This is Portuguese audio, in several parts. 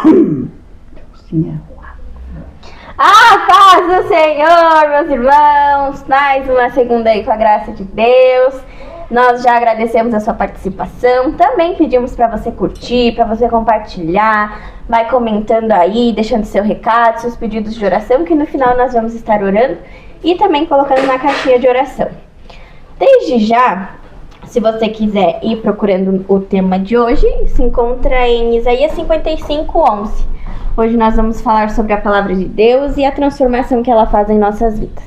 Sim, A paz do Senhor, meus irmãos, mais uma segunda aí com a graça de Deus. Nós já agradecemos a sua participação, também pedimos para você curtir, para você compartilhar, vai comentando aí, deixando seu recado, seus pedidos de oração, que no final nós vamos estar orando e também colocando na caixinha de oração. Desde já, se você quiser ir procurando o tema de hoje, se encontra em Isaías 55:11. Hoje nós vamos falar sobre a palavra de Deus e a transformação que ela faz em nossas vidas.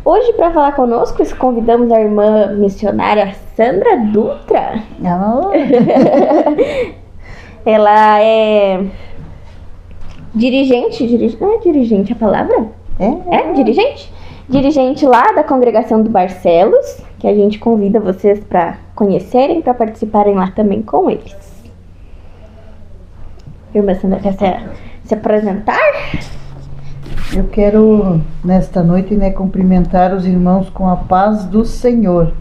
Hoje, para falar conosco, convidamos a irmã missionária Sandra Dutra. Oh. Ela é dirigente, não é dirigente a palavra? É dirigente? Dirigente lá da congregação do Barcelos, que a gente convida vocês para conhecerem, para participarem lá também com eles. Irmã Sandra, quer se apresentar? Eu quero, nesta noite, cumprimentar os irmãos com a paz do Senhor.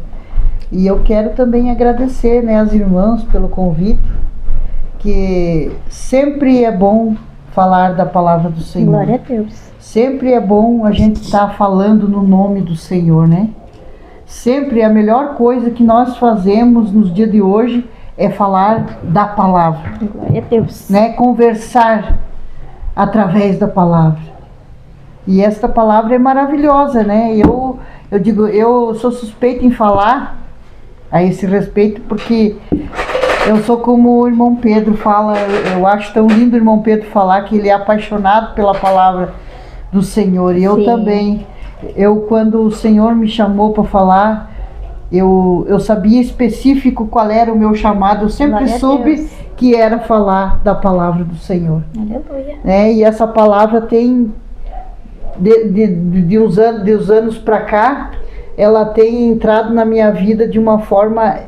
E eu quero também agradecer, aos irmãos pelo convite, que sempre é bom falar da palavra do Senhor. Glória a Deus. Sempre é bom a gente estar falando no nome do Senhor, Sempre a melhor coisa que nós fazemos nos dias de hoje é falar da palavra. Glória a Deus. Conversar através da palavra. E esta palavra é maravilhosa, Eu digo, eu sou suspeita em falar a esse respeito, porque eu sou como o irmão Pedro fala. Eu acho tão lindo o irmão Pedro falar que ele é apaixonado pela palavra do Senhor. E eu Sim. também. Quando o Senhor me chamou para falar, eu sabia específico qual era o meu chamado. Eu sempre soube que era falar da palavra do Senhor. Aleluia. E essa palavra tem, de uns anos para cá, ela tem entrado na minha vida de uma forma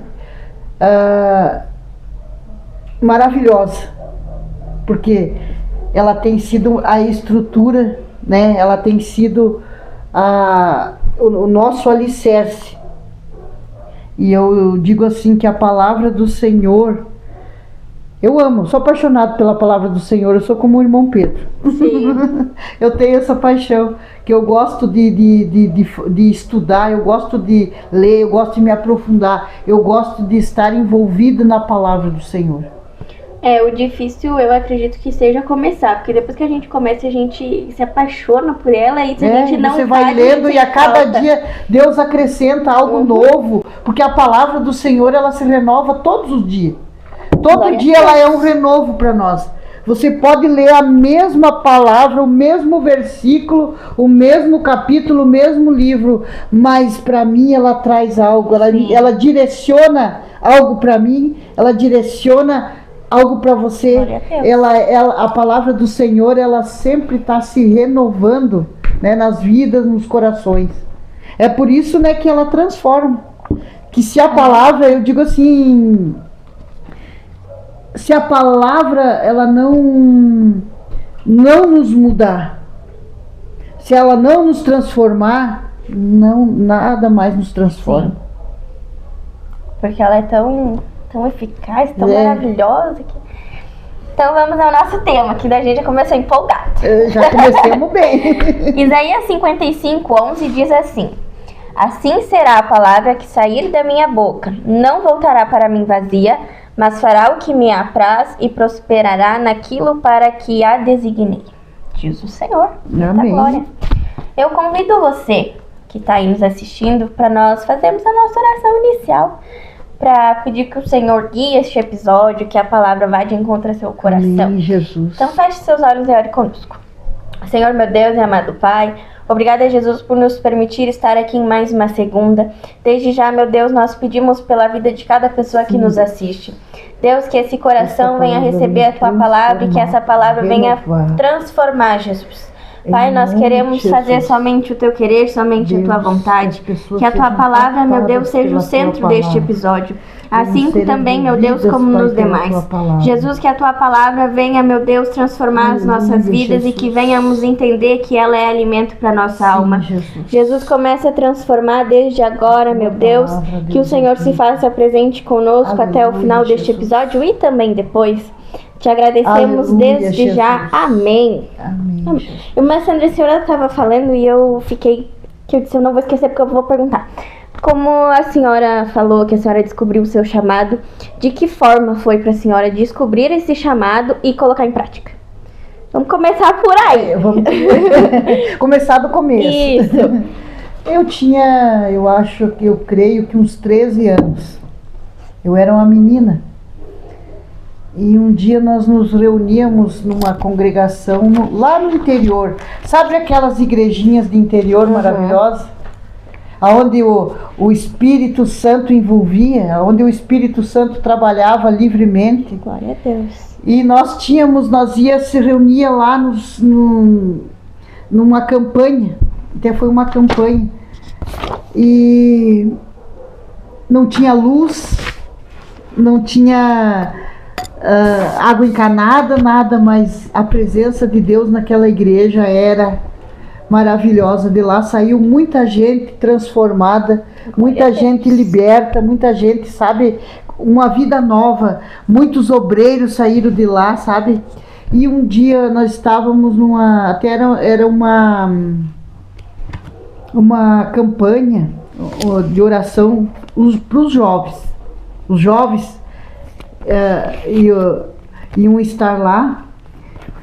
maravilhosa. Porque ela tem sido a estrutura, ela tem sido o nosso alicerce. E eu digo assim que a palavra do Senhor, eu amo, sou apaixonado pela palavra do Senhor. Eu sou como o irmão Pedro. Sim. Eu tenho essa paixão, que eu gosto de estudar, eu gosto de ler, eu gosto de me aprofundar, eu gosto de estar envolvido na palavra do Senhor. O difícil, eu acredito que seja começar, porque depois que a gente começa, a gente se apaixona por ela e se a gente não você vai lendo e a cada dia Deus acrescenta algo novo, porque a palavra do Senhor, ela se renova todos os dias. Todo dia ela é um renovo para nós. Você pode ler a mesma palavra, o mesmo versículo, o mesmo capítulo, o mesmo livro, mas para mim ela traz algo, ela direciona algo para mim, ela direciona algo para você. A palavra do Senhor, ela sempre está se renovando, nas vidas, nos corações. É por isso, que ela transforma. Que se a palavra, eu digo assim, se a palavra ela não nos mudar, se ela não nos transformar, nada mais nos transforma. Sim. Porque ela é tão eficaz, tão maravilhosa. Então vamos ao nosso tema, que da gente já começou empolgado. Já comecemos bem. Isaías 55:11 diz assim: Assim será a palavra que sair da minha boca, não voltará para mim vazia, mas fará o que me apraz e prosperará naquilo para que a designei. Diz o Senhor. Amém. Glória. Eu convido você que está aí nos assistindo para nós fazermos a nossa oração inicial, para pedir que o Senhor guie este episódio, que a palavra vá de encontro ao seu coração. Amém, Jesus. Então feche seus olhos e ore conosco. Senhor, meu Deus e amado Pai, obrigada, Jesus, por nos permitir estar aqui em mais uma segunda. Desde já, meu Deus, nós pedimos pela vida de cada pessoa que nos assiste. Deus, que esse coração venha receber a Tua palavra e que essa palavra venha transformar, Jesus. Pai, nós queremos fazer somente o Teu querer, somente a Tua vontade. Que a Tua palavra, meu Deus, seja o centro deste episódio. Assim também, meu Deus, como nos demais. Jesus, que a Tua palavra venha, meu Deus, transformar as nossas vidas e que venhamos entender que ela é alimento para nossa alma. Jesus, comece a transformar desde agora, meu Deus. Que o Senhor se faça presente conosco até o final deste episódio e também depois. Te agradecemos Aleluia, desde já. Jesus. Amém. Amém. Irmã Sandra, a senhora estava falando e eu fiquei, que eu disse, eu não vou esquecer porque eu vou perguntar. Como a senhora falou que a senhora descobriu o seu chamado, de que forma foi para a senhora descobrir esse chamado e colocar em prática? Vamos começar por aí. Vamos começar do começo. Isso. Eu creio que uns 13 anos. Eu era uma menina. E um dia nós nos reuníamos numa congregação lá no interior. Sabe aquelas igrejinhas de interior maravilhosas? Onde o Espírito Santo envolvia, onde o Espírito Santo trabalhava livremente. Glória a Deus. E nós se reunia lá numa campanha. Até foi uma campanha. E não tinha luz, não tinha água encanada, nada, mas a presença de Deus naquela igreja era maravilhosa. De lá saiu muita gente transformada, muita gente liberta, muita gente, sabe, uma vida nova. Muitos obreiros saíram de lá, sabe? E um dia nós estávamos até era uma campanha de oração para os jovens. Os jovens iam estar lá.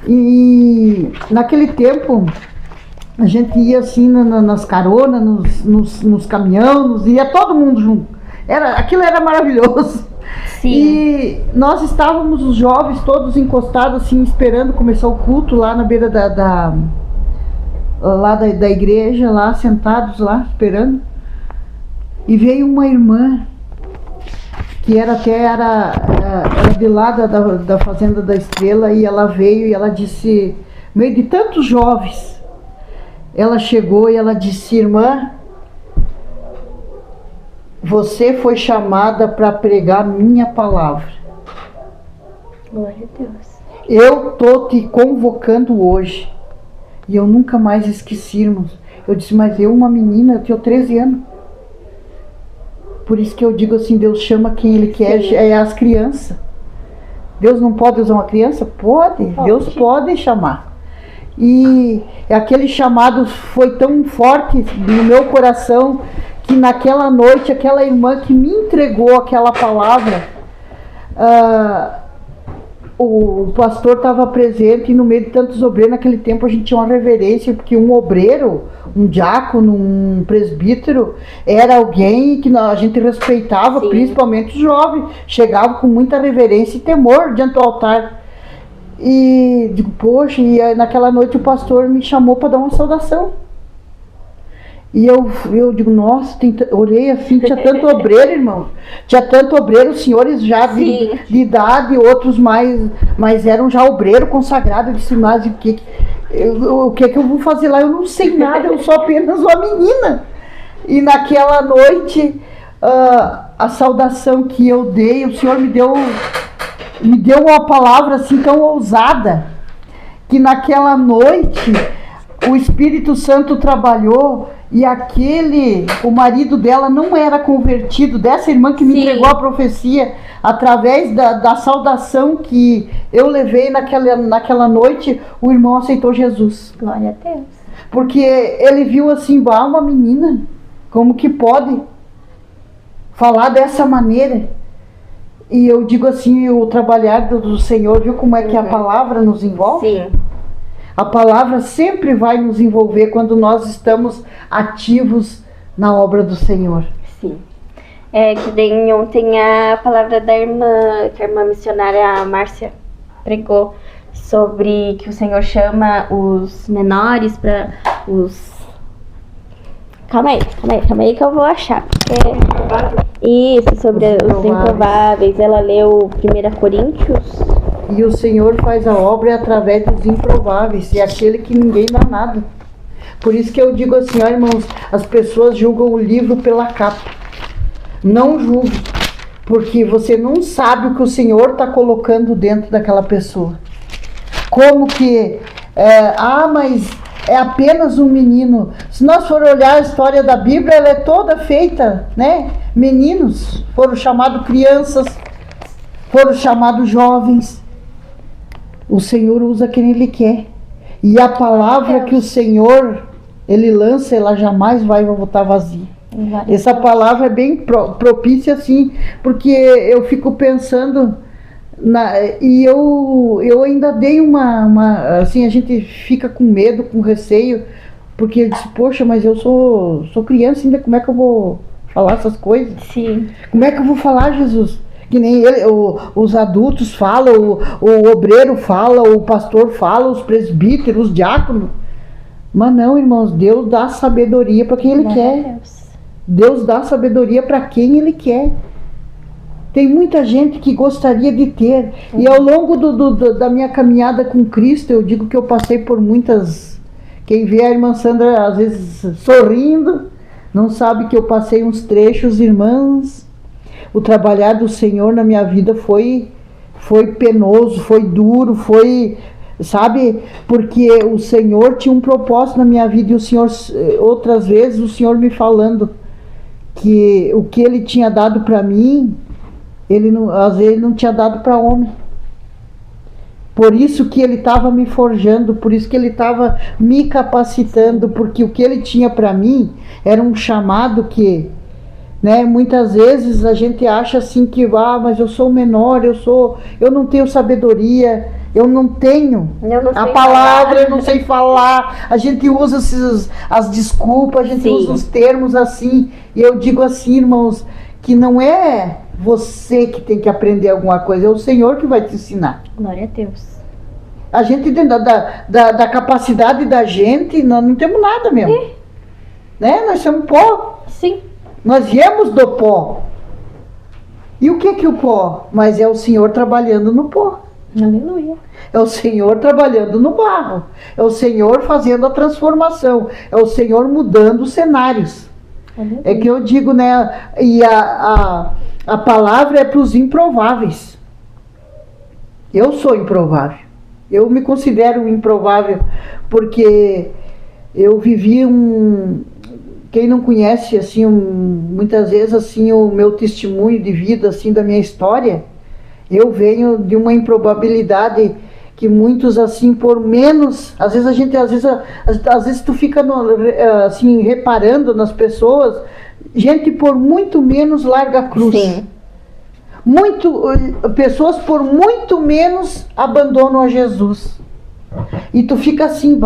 E naquele tempo a gente ia assim nas caronas, nos caminhões, ia todo mundo junto. Aquilo era maravilhoso. Sim. E nós estávamos, os jovens, todos encostados assim, esperando começar o culto lá na beira da igreja, lá sentados lá, esperando. E veio uma irmã que era de lá da Fazenda da Estrela, e ela veio e ela disse, no meio de tantos jovens, ela chegou e ela disse: irmã, você foi chamada para pregar minha palavra. Glória a Deus. Eu tô te convocando hoje. E eu nunca mais esqueci, irmãos. Eu disse, mas eu, uma menina, eu tenho 13 anos. Por isso que eu digo assim, Deus chama quem Ele quer, é as crianças. Deus não pode usar uma criança? Pode. Deus pode chamar. E aquele chamado foi tão forte no meu coração, que naquela noite, aquela irmã que me entregou aquela palavra, o pastor estava presente, e no meio de tantos obreiros, naquele tempo a gente tinha uma reverência, porque um obreiro, um diácono, um presbítero, era alguém que a gente respeitava. Sim. Principalmente os jovens, chegava com muita reverência e temor diante do altar. E digo, poxa, e aí, naquela noite o pastor me chamou para dar uma saudação. E eu digo, nossa, orei assim, tinha tanto obreiro, irmão. Tinha tanto obreiro, os senhores já de idade, outros mas eram já obreiro consagrado. Eu disse, mas o que eu vou fazer lá? Eu não sei nada, eu sou apenas uma menina. E naquela noite, a saudação que eu dei, o Senhor me deu uma palavra assim tão ousada, que naquela noite o Espírito Santo trabalhou. E o marido dela não era convertido, dessa irmã que me entregou a profecia, através da saudação que eu levei naquela noite, o irmão aceitou Jesus. Glória a Deus. Porque ele viu assim, uma menina, como que pode falar dessa maneira? E eu digo assim, o trabalhar do Senhor, viu como é que a palavra nos envolve? Sim. A palavra sempre vai nos envolver quando nós estamos ativos na obra do Senhor. Sim. Que nem ontem a palavra da irmã, que a irmã missionária Márcia pregou, sobre que o Senhor chama os menores para os... Calma aí que eu vou achar. Isso, sobre os improváveis. Ela leu 1 Coríntios... E o Senhor faz a obra através dos improváveis, e aquele que ninguém dá nada. Por isso que eu digo assim, irmãos, as pessoas julgam o livro pela capa. Não julgue, porque você não sabe o que o Senhor está colocando dentro daquela pessoa. Como que, mas é apenas um menino. Se nós formos olhar a história da Bíblia, ela é toda feita, né? Meninos foram chamados crianças, foram chamados jovens. o Senhor usa quem Ele quer. E a palavra que o Senhor, Ele lança, ela jamais vai voltar vazia. Essa palavra é bem propícia, assim, porque eu fico pensando, e eu ainda dei assim, a gente fica com medo, com receio, porque eu disse, poxa, mas eu sou criança ainda, como é que eu vou falar essas coisas? Sim. Como é que eu vou falar, Jesus? Que nem os adultos falam, o obreiro fala, o pastor fala, os presbíteros, os diáconos. Mas não, irmãos, Deus dá sabedoria para quem Ele quer. Deus dá sabedoria para quem Ele quer. Tem muita gente que gostaria de ter. E ao longo da minha caminhada com Cristo, eu digo que eu passei por muitas... Quem vê a irmã Sandra, às vezes, sorrindo, não sabe que eu passei uns trechos, irmãs. O trabalhar do Senhor na minha vida foi penoso, foi duro, sabe? Porque o Senhor tinha um propósito na minha vida e o Senhor, outras vezes, o Senhor me falando que o que Ele tinha dado para mim, às vezes Ele não tinha dado para homem. Por isso que Ele estava me forjando, por isso que Ele estava me capacitando, porque o que Ele tinha para mim era um chamado que, né, muitas vezes a gente acha assim que, mas eu sou menor, eu não tenho sabedoria, eu não tenho a palavra, eu não sei falar. A gente usa as desculpas, a gente usa os termos assim, e eu digo assim, irmãos, que não é você que tem que aprender alguma coisa, é o Senhor que vai te ensinar. Glória a Deus. A gente, dentro da capacidade da gente, nós não temos nada mesmo. Né? Nós somos pó. Sim. Nós viemos do pó. E o que é o pó? Mas é o Senhor trabalhando no pó. Aleluia. É o Senhor trabalhando no barro. É o Senhor fazendo a transformação. É o Senhor mudando os cenários. Aleluia. É que eu digo, né? E a palavra é para os improváveis. Eu sou improvável. Eu me considero improvável porque eu vivi quem não conhece assim muitas vezes assim o meu testemunho de vida assim da minha história, eu venho de uma improbabilidade que muitos assim por menos, às vezes tu fica assim reparando nas pessoas, gente por muito menos larga a cruz. Sim. Pessoas por muito menos abandonam a Jesus. E tu fica assim,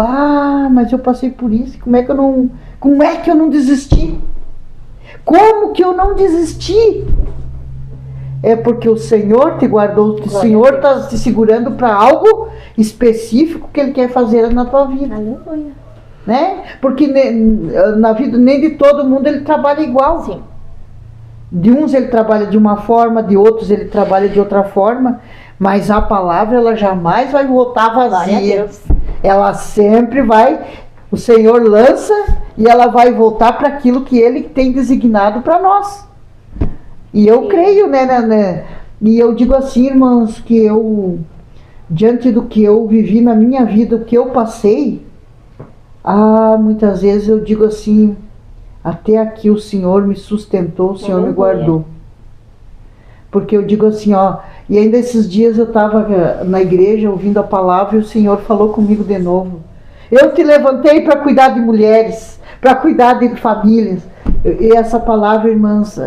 mas eu passei por isso, como é que eu não desisti? Como que eu não desisti? É porque o Senhor te guardou, o Senhor está te segurando para algo específico que Ele quer fazer na tua vida. Aleluia. Né? Porque na vida nem de todo mundo Ele trabalha igual. Sim. De uns Ele trabalha de uma forma, de outros Ele trabalha de outra forma, mas a palavra ela jamais vai voltar vazia. Ela sempre vai, o Senhor lança e ela vai voltar para aquilo que Ele tem designado para nós. E eu creio, né? E eu digo assim, irmãos, que eu, diante do que eu vivi na minha vida, o que eu passei, muitas vezes eu digo assim, até aqui o Senhor me sustentou, o Senhor me guardou. Porque eu digo assim, e ainda esses dias eu estava na igreja ouvindo a palavra e o Senhor falou comigo de novo. Eu te levantei para cuidar de mulheres, para cuidar de famílias. E essa palavra, irmãs,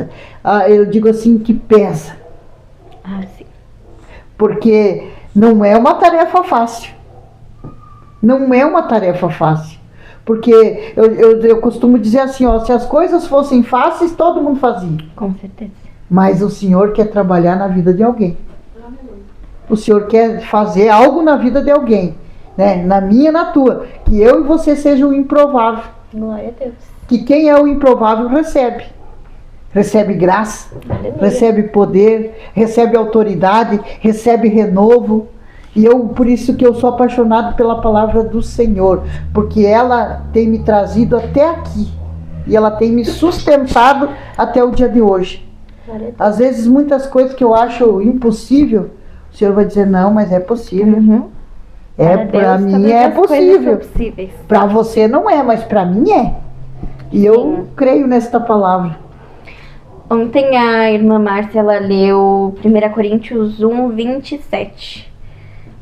eu digo assim que pesa. Sim. Porque não é uma tarefa fácil. Não é uma tarefa fácil. Porque eu costumo dizer assim, se as coisas fossem fáceis, todo mundo fazia. Com certeza. Mas o Senhor quer trabalhar na vida de alguém. O Senhor quer fazer algo na vida de alguém. Né? Na minha e na tua. Que eu e você sejam o improvável. Glória a Deus. Que quem é o improvável recebe. Recebe graça, recebe poder, recebe autoridade, recebe renovo. E por isso que eu sou apaixonado pela palavra do Senhor, porque ela tem me trazido até aqui, e ela tem me sustentado até o dia de hoje. Às vezes muitas coisas que eu acho impossível, o Senhor vai dizer, não, mas é possível. Para mim é possível. Para você não é, mas para mim é. E eu creio nesta palavra. Ontem a irmã Márcia, ela leu 1 Coríntios 1, 27.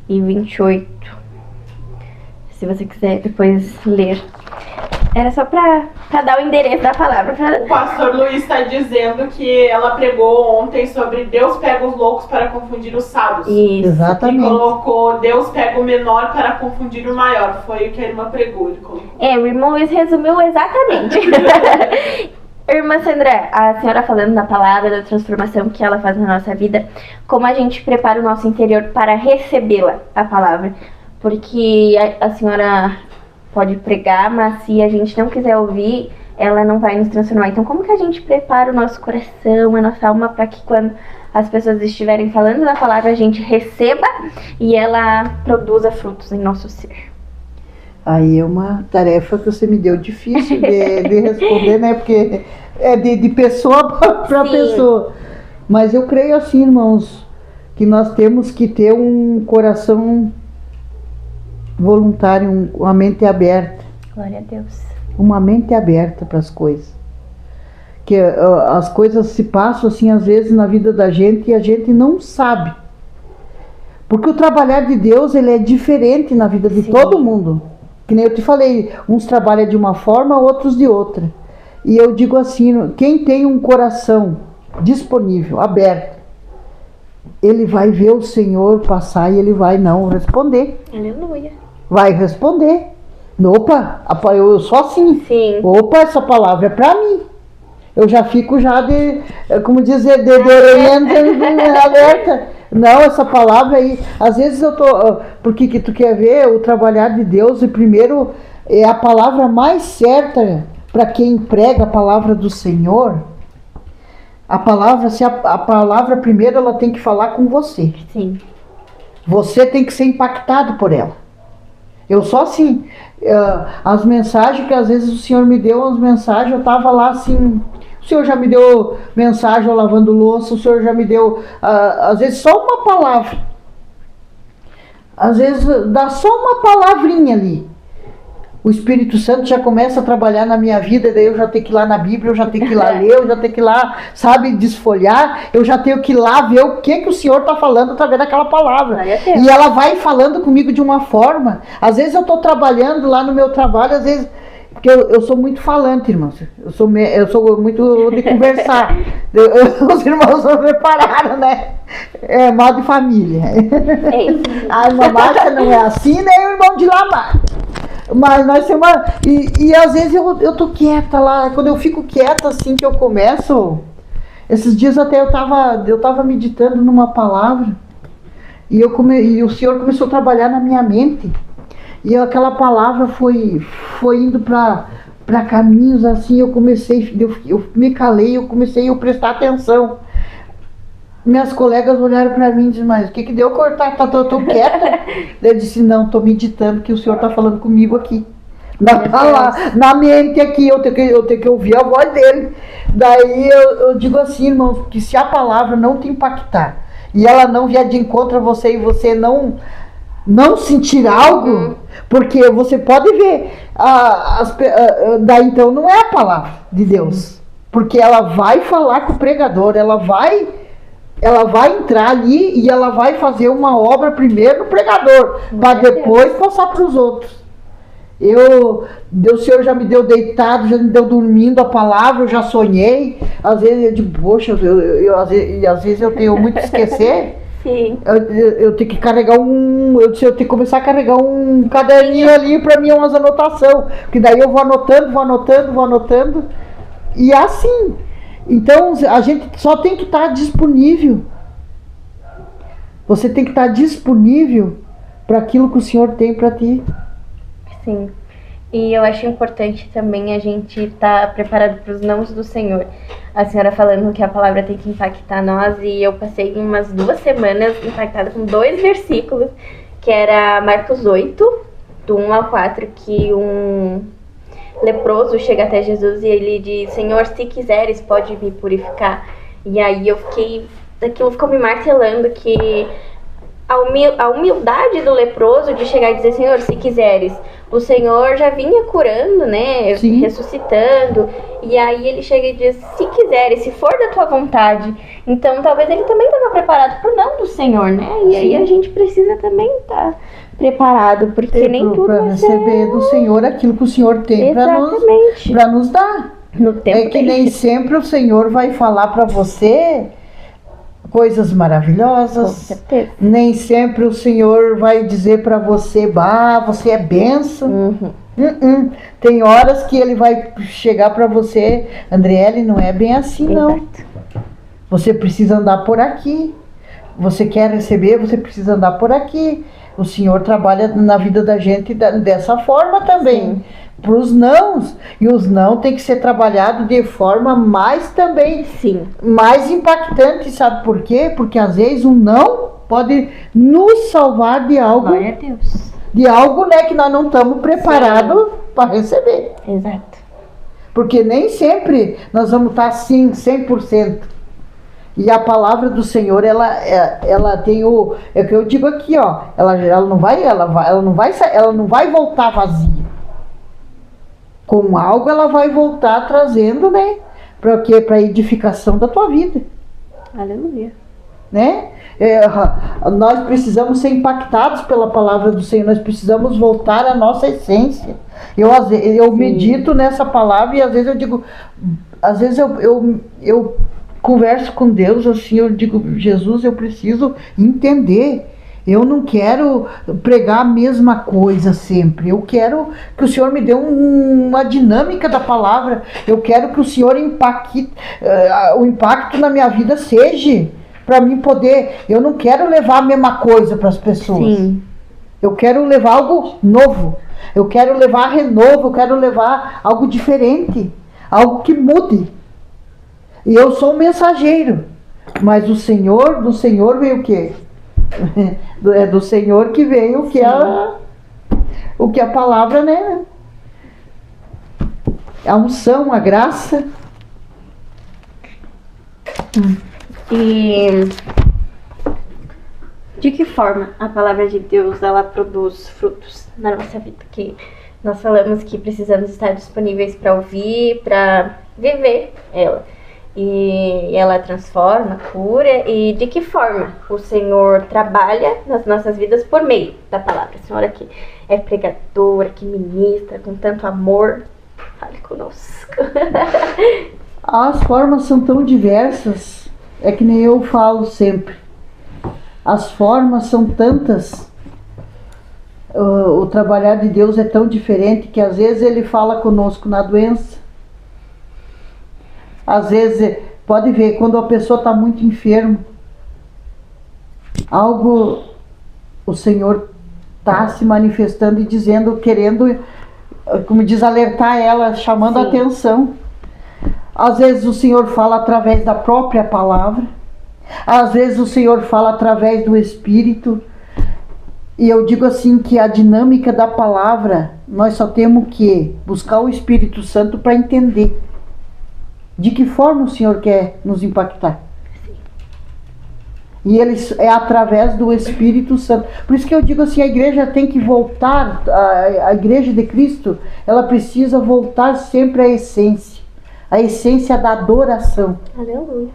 e 28. Se você quiser depois ler. Era só pra dar o endereço da palavra. O pastor Luiz está dizendo que ela pregou ontem sobre Deus pega os loucos para confundir os sábios. Isso. Exatamente. E colocou Deus pega o menor para confundir o maior. Foi o que a irmã pregou. Ele colocou. O irmão Luiz resumiu exatamente. Irmã Sandra, a senhora falando da palavra, da transformação que ela faz na nossa vida, como a gente prepara o nosso interior para recebê-la, a palavra? Porque a senhora pode pregar, mas se a gente não quiser ouvir, ela não vai nos transformar. Então, como que a gente prepara o nosso coração, a nossa alma, para que quando as pessoas estiverem falando da palavra, a gente receba e ela produza frutos em nosso ser? Aí é uma tarefa que você me deu difícil de responder, né? Porque é de pessoa para pessoa. Mas eu creio assim, irmãos, que nós temos que ter um coração voluntário, uma mente aberta. Glória a Deus. Uma mente aberta para as coisas. Que as coisas se passam assim às vezes na vida da gente e a gente não sabe. Porque o trabalhar de Deus, ele é diferente na vida de todo mundo. Que nem eu te falei, uns trabalham de uma forma, outros de outra. E eu digo assim, quem tem um coração disponível, aberto, ele vai ver o Senhor passar e ele vai não responder. Aleluia. Vai responder. Opa, eu sou assim. Sim. Opa, essa palavra é pra mim. Eu já fico como dizer, alerta. Não, essa palavra aí, às vezes eu tô, porque que tu quer ver o trabalhar de Deus, e primeiro é a palavra mais certa para quem prega a palavra do Senhor. A palavra, se a palavra primeiro ela tem que falar com você. Sim. Você tem que ser impactado por ela. Eu só assim, as mensagens que às vezes o Senhor me deu, as mensagens, eu tava lá assim, o Senhor já me deu mensagem eu lavando louça, o Senhor já me deu, às vezes só uma palavra. Às vezes dá só uma palavrinha ali. O Espírito Santo já começa a trabalhar na minha vida, daí eu já tenho que ir lá na Bíblia, eu já tenho que ir lá ler, eu já tenho que ir lá, sabe, desfolhar, eu já tenho que ir lá ver o que o Senhor está falando através daquela palavra. E ela vai falando comigo de uma forma, às vezes eu estou trabalhando lá no meu trabalho, às vezes, porque eu sou muito falante, irmãos, eu sou muito de conversar, os irmãos não prepararam, né? É mal de família. A irmã Márcia não é assim, nem o irmão de Lamar. Mas nós temos e às vezes eu tô quieta lá, quando eu fico quieta assim que eu começo, esses dias até eu tava meditando numa palavra e o Senhor começou a trabalhar na minha mente e aquela palavra foi indo para caminhos assim, eu me calei, eu comecei a prestar atenção. Minhas colegas olharam para mim e disseram, mas o que deu cortar? Tô quieta. Eu disse, não, tô meditando que o Senhor tá falando comigo aqui. Na mente aqui, eu tenho que ouvir a voz dele. Daí eu digo assim, irmãos, que se a palavra não te impactar e ela não vier de encontro a você e você não sentir algo, porque você pode ver, daí então não é a palavra de Deus. Porque ela vai falar com o pregador, ela vai entrar ali e ela vai fazer uma obra primeiro no pregador, para depois passar para os outros. O Senhor já me deu deitado, já me deu dormindo a palavra, eu já sonhei. Às vezes eu digo, poxa, às vezes eu tenho muito a esquecer. Sim. Eu tenho que carregar eu tenho que começar a carregar um caderninho ali para mim, umas anotações. Porque daí eu vou anotando. E é assim. Então, a gente só tem que estar disponível. Você tem que estar disponível para aquilo que o Senhor tem para ti. Sim. E eu acho importante também a gente estar preparado para os nãos do Senhor. A senhora falando que a palavra tem que impactar nós, e eu passei umas 2 semanas impactada com 2 versículos, que era Marcos 8, do 1 ao 4, que um leproso chega até Jesus e ele diz, Senhor, se quiseres, pode me purificar. E aí aquilo ficou me martelando, que a humildade do leproso de chegar e dizer, Senhor, se quiseres. O Senhor já vinha curando, né? Sim. Ressuscitando. E aí ele chega e diz, se quiseres, se for da tua vontade. Então talvez ele também estava preparado pro não do Senhor, né? E Sim. aí a gente precisa também estar preparado, porque nem tudo para vai ser... receber do Senhor aquilo que o Senhor tem para Exatamente. nos dar. No tempo É que nem sempre o Senhor vai falar para você coisas Com maravilhosas. certeza. Nem sempre o Senhor vai dizer para você, bah, você é bênção. Tem horas que ele vai chegar para você, Andriele, não é bem assim não. Exato. Você precisa andar por aqui. Você quer receber, você precisa andar por aqui. O Senhor trabalha na vida da gente dessa forma também. Para os nãos. E os não tem que ser trabalhado de forma mais também, Sim. mais impactante, sabe por quê? Porque às vezes um não pode nos salvar de algo, Glória a Deus. né, que nós não estamos preparados para receber. Exato. Porque nem sempre nós vamos estar assim, 100%. E a palavra do Senhor, ela tem é o que eu digo aqui, ó, ela não vai voltar vazia. Com algo ela vai voltar trazendo, né? Para quê? Para edificação da tua vida, Aleluia. né? Nós precisamos ser impactados pela palavra do Senhor, nós precisamos voltar à nossa essência. Eu medito nessa palavra e às vezes eu digo, às vezes eu converso com Deus assim, eu digo, Jesus, eu preciso entender. Eu não quero pregar a mesma coisa sempre. Eu quero que o Senhor me dê uma dinâmica da palavra. Eu quero que o Senhor o impacto na minha vida seja para mim poder. Eu não quero levar a mesma coisa para as pessoas. Sim. Eu quero levar algo novo. Eu quero levar renovo. Eu quero levar algo diferente. Algo que mude. E eu sou um mensageiro. Mas do Senhor veio o quê? É do Senhor que veio o que a palavra, né? A unção, a graça. E de que forma a palavra de Deus ela produz frutos na nossa vida? Que nós falamos que precisamos estar disponíveis para ouvir, para viver ela. E ela transforma, cura. E de que forma o Senhor trabalha nas nossas vidas por meio da palavra? A senhora que é pregadora, que ministra com tanto amor, fale conosco. As formas são tão diversas, é que nem eu falo sempre. As formas são tantas. O trabalhar de Deus é tão diferente que às vezes Ele fala conosco na doença. Às vezes, pode ver, quando a pessoa está muito enferma, algo o Senhor está se manifestando e dizendo, querendo, como diz, alertar ela, chamando a atenção. Às vezes o Senhor fala através da própria palavra, às vezes o Senhor fala através do Espírito. E eu digo assim que a dinâmica da palavra, nós só temos que buscar o Espírito Santo para entender de que forma o Senhor quer nos impactar. E ele é através do Espírito Santo. Por isso que eu digo assim, a igreja tem que voltar, a igreja de Cristo, ela precisa voltar sempre à essência. A essência da adoração. Aleluia.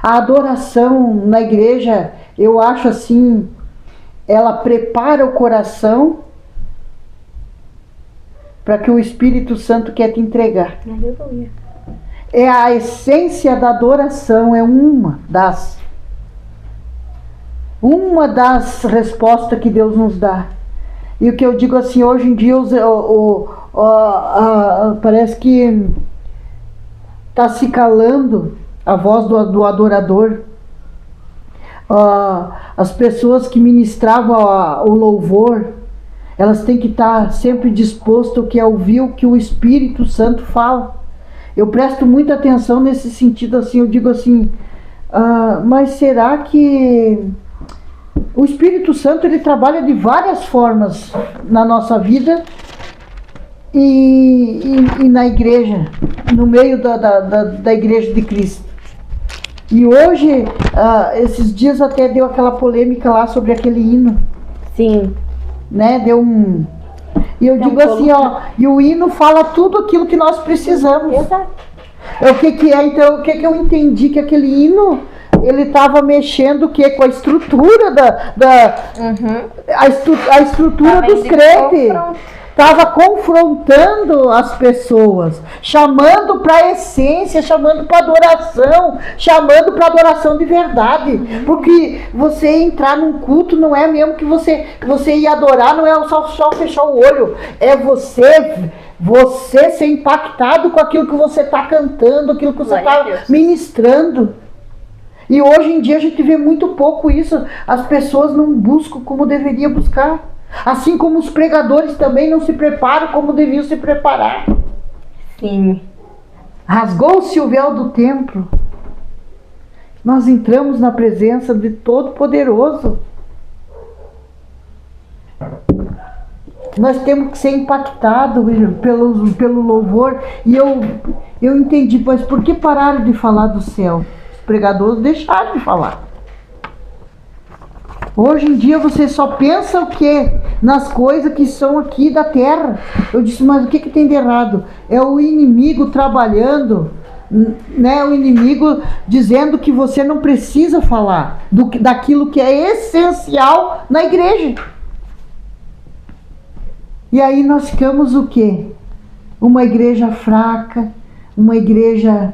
A adoração na igreja, eu acho assim, ela prepara o coração para que o Espírito Santo quer te entregar. Aleluia. É a essência da adoração, é uma das respostas que Deus nos dá. E o que eu digo assim, hoje em dia parece que está se calando a voz do adorador. As pessoas que ministravam o louvor, elas têm que estar sempre dispostas a ouvir o que o Espírito Santo fala. Eu presto muita atenção nesse sentido, assim, eu digo assim, mas será que o Espírito Santo ele trabalha de várias formas na nossa vida e na igreja, no meio da igreja de Cristo? E hoje, esses dias até deu aquela polêmica lá sobre aquele hino. Sim. Né? Deu um... E eu digo assim, ó, e o hino fala tudo aquilo que nós precisamos. Exato. O que é, então, o que eu entendi? Que aquele hino, ele estava mexendo o quê? Com a estrutura a estrutura dos crentes. Estava confrontando as pessoas, chamando para a essência, chamando para adoração, chamando para adoração de verdade. Porque você entrar num culto não é mesmo que você ir adorar, não é só fechar o olho, é você ser impactado com aquilo que você está cantando, aquilo que você está ministrando. E hoje em dia a gente vê muito pouco isso. As pessoas não buscam como deveria buscar. Assim como os pregadores também não se preparam como deviam se preparar. Sim. Rasgou-se o véu do templo. Nós entramos na presença de Todo-Poderoso. Nós temos que ser impactados pelo louvor. E eu entendi, mas por que pararam de falar do céu? Os pregadores deixaram de falar. Hoje em dia você só pensa o quê? Nas coisas que são aqui da terra. Eu disse, mas o que tem de errado? É o inimigo trabalhando, né? O inimigo dizendo que você não precisa falar daquilo que é essencial na igreja. E aí nós ficamos o quê? Uma igreja fraca, uma igreja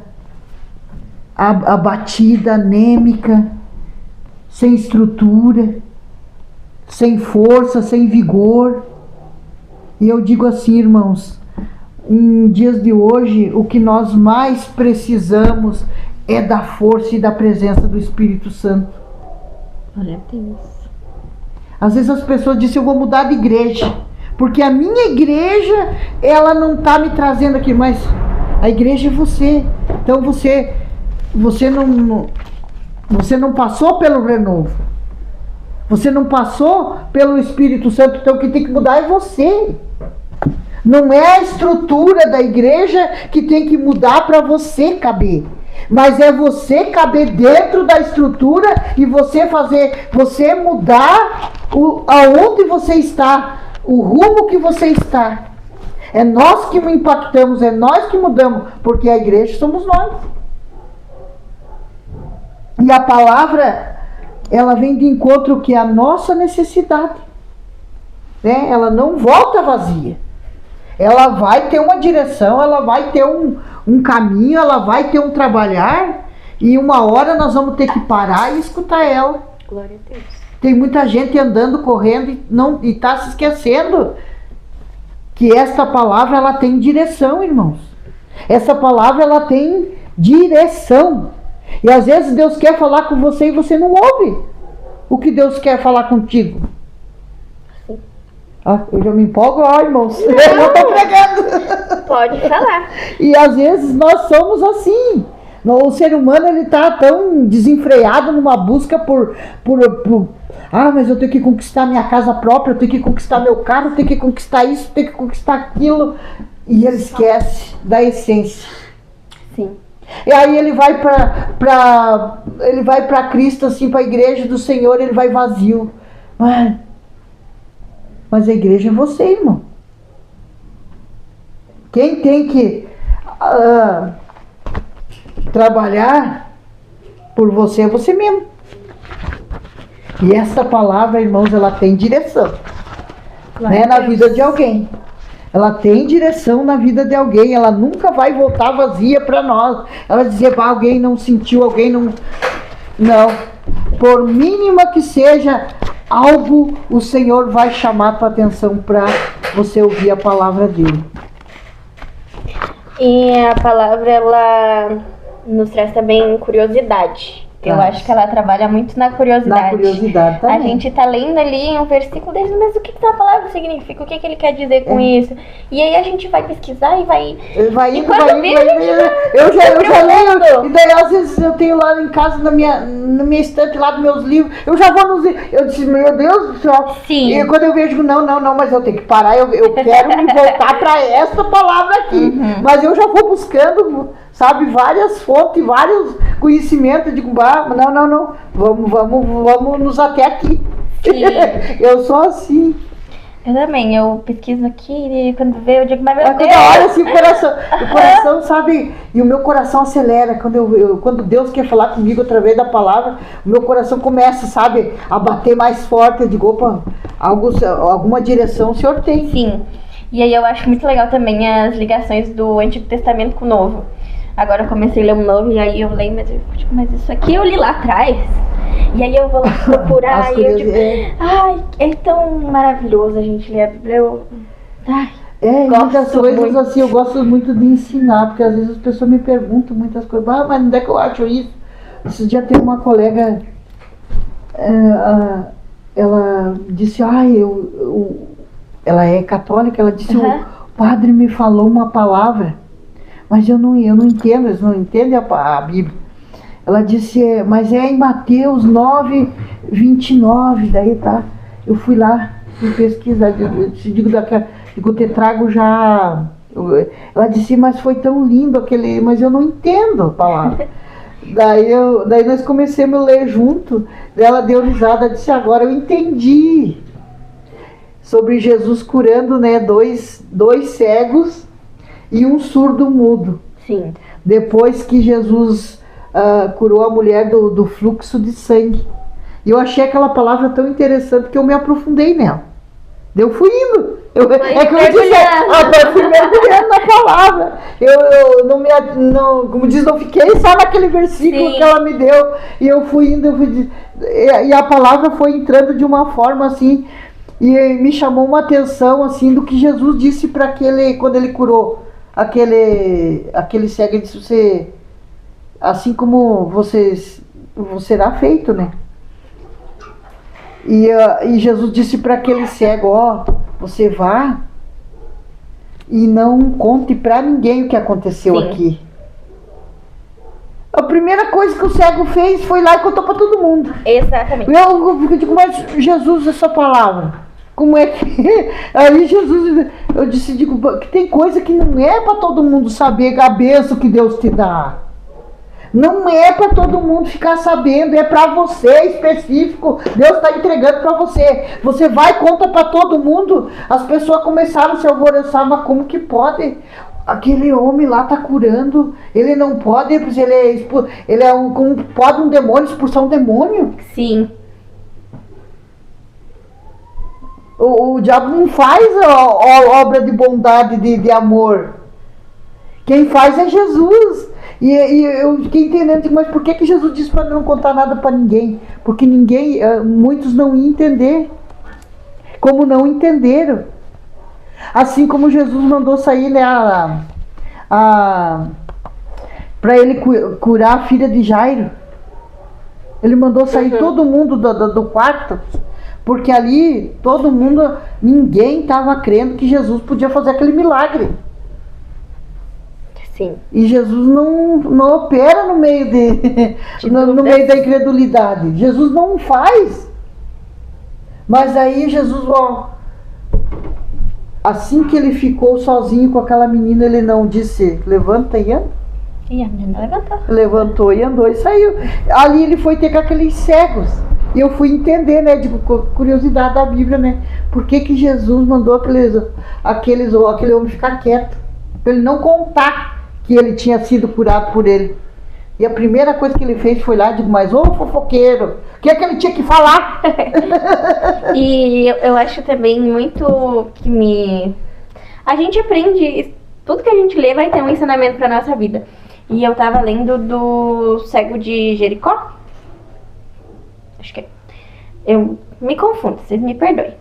abatida, anêmica, sem estrutura, sem força, sem vigor. E eu digo assim, irmãos, em dias de hoje, o que nós mais precisamos é da força e da presença do Espírito Santo. Olha, Deus. Às vezes as pessoas dizem, eu vou mudar de igreja, porque a minha igreja, ela não está me trazendo aqui, mas a igreja é você. Então você não passou pelo renovo. Você não passou pelo Espírito Santo. Então o que tem que mudar é você. Não é a estrutura da igreja que tem que mudar para você caber. Mas é você caber dentro da estrutura e você mudar aonde você está, o rumo que você está. É nós que impactamos, é nós que mudamos, porque a igreja somos nós. E a palavra, ela vem de encontro que é a nossa necessidade, né? Ela não volta vazia. Ela vai ter uma direção, ela vai ter um caminho, ela vai ter um trabalhar, e uma hora nós vamos ter que parar e escutar ela. Glória a Deus. Tem muita gente andando, correndo e está se esquecendo que esta palavra, ela tem direção, irmãos. Essa palavra, ela tem direção. E às vezes Deus quer falar com você e você não ouve o que Deus quer falar contigo. Eu já me empolgo, irmãos. Eu estou pregando. Pode falar. E às vezes nós somos assim. O ser humano, ele está tão desenfreado numa busca mas eu tenho que conquistar minha casa própria, eu tenho que conquistar meu carro, eu tenho que conquistar isso, eu tenho que conquistar aquilo. E ele esquece da essência. Sim. E aí ele vai para Cristo, assim, para a igreja do Senhor, ele vai vazio. Mas a igreja é você, irmão. Quem tem que trabalhar por você é você mesmo. E essa palavra, irmãos, ela tem direção, né, na vida de alguém. Ela tem direção na vida de alguém. Ela nunca vai voltar vazia para nós. Ela dizer, alguém não sentiu, alguém não... Não. Por mínima que seja algo, o Senhor vai chamar a tua atenção para você ouvir a palavra dele. E a palavra, ela nos traz também curiosidade. Eu acho que ela trabalha muito na curiosidade. Na curiosidade também. A gente tá lendo ali um versículo dele, mas o que a palavra significa? O que ele quer dizer com isso? E aí a gente vai pesquisar e vai indo. Eu já leio. E daí às vezes eu tenho lá em casa, na minha estante lá dos meus livros, eu já vou nos... Eu disse, meu Deus do céu. Sim. E quando eu vejo, não, mas eu tenho que parar, eu quero me voltar para esta palavra aqui. Mas eu já vou buscando, sabe várias fontes, vários conhecimentos. Eu digo, não, vamos nos até aqui. Sim. Eu sou assim. Eu também, eu pesquiso aqui e quando vê eu digo, mas meu Deus. Quando olha assim, o coração, sabe, e o meu coração acelera, quando Deus quer falar comigo através da palavra, o meu coração começa, sabe, a bater mais forte. Eu digo, opa, alguma direção o Senhor tem. Sim, e aí eu acho muito legal também as ligações do Antigo Testamento com o Novo. Agora eu comecei a ler um novo e aí eu leio, mas isso aqui eu li lá atrás. E aí eu vou lá procurar e eu digo, ai, é tão maravilhoso a gente ler a Bíblia. Muitas coisas muito. Assim, eu gosto muito de ensinar, porque às vezes as pessoas me perguntam muitas coisas, mas onde é que eu acho isso? Esse dia tem uma colega, ela disse, ela é católica, ela disse, o padre me falou uma palavra, mas eu não entendo, eles não entendem a Bíblia. Ela disse, mas é em Mateus 9:29, daí tá. Eu fui lá, fui pesquisar, digo, te trago já. Ela disse, mas foi tão lindo aquele, mas eu não entendo a palavra. Daí nós começamos a ler junto, ela deu risada, disse, agora eu entendi. Sobre Jesus curando, né, dois cegos e um surdo mudo. Sim. Depois que Jesus curou a mulher do fluxo de sangue. E eu achei aquela palavra tão interessante que eu me aprofundei nela. Eu fui indo. Eu fui mergulhando na palavra. Eu como diz, não fiquei só naquele versículo que ela me deu. E eu fui indo, e a palavra foi entrando de uma forma assim, e me chamou uma atenção assim do que Jesus disse para aquele, quando ele curou aquele cego, ele disse, você, assim como você será feito, né? E Jesus disse para aquele cego, você vá e não conte para ninguém o que aconteceu aqui. A primeira coisa que o cego fez foi lá e contou para todo mundo. Exatamente. Eu digo, mas Jesus, essa palavra, como é que... Aí Jesus, eu digo, que tem coisa que não é para todo mundo saber a bênção que Deus te dá. Não é para todo mundo ficar sabendo, é para você específico. Deus está entregando para você. Você vai e conta para todo mundo. As pessoas começaram a se alvoroçar, mas como que pode? Aquele homem lá está curando. Ele não pode, pode um demônio expulsar um demônio? Sim. O diabo não faz obra de bondade, de amor. Quem faz é Jesus. E eu fiquei entendendo, mas por que Jesus disse para não contar nada para ninguém? Porque muitos não iam entender. Como não entenderam. Assim como Jesus mandou sair, né, para ele curar a filha de Jairo. Ele mandou sair todo mundo do quarto. Porque ali, ninguém estava crendo que Jesus podia fazer aquele milagre. Sim. E Jesus não opera no meio no meio da incredulidade. Jesus não faz. Mas aí Jesus, assim que ele ficou sozinho com aquela menina, ele não disse, levanta e anda. E a menina levantou. Levantou e andou e saiu. Ali ele foi ter com aqueles cegos. E eu fui entender, né, de curiosidade da Bíblia, né? Por que Jesus mandou aquele homem ficar quieto? Para ele não contar que ele tinha sido curado por ele. E a primeira coisa que ele fez foi lá, mas fofoqueiro, o que é que ele tinha que falar? E eu acho também muito a gente aprende, tudo que a gente lê vai ter um ensinamento para nossa vida. E eu tava lendo do cego de Jericó. Acho que eu me confundo, vocês me perdoem.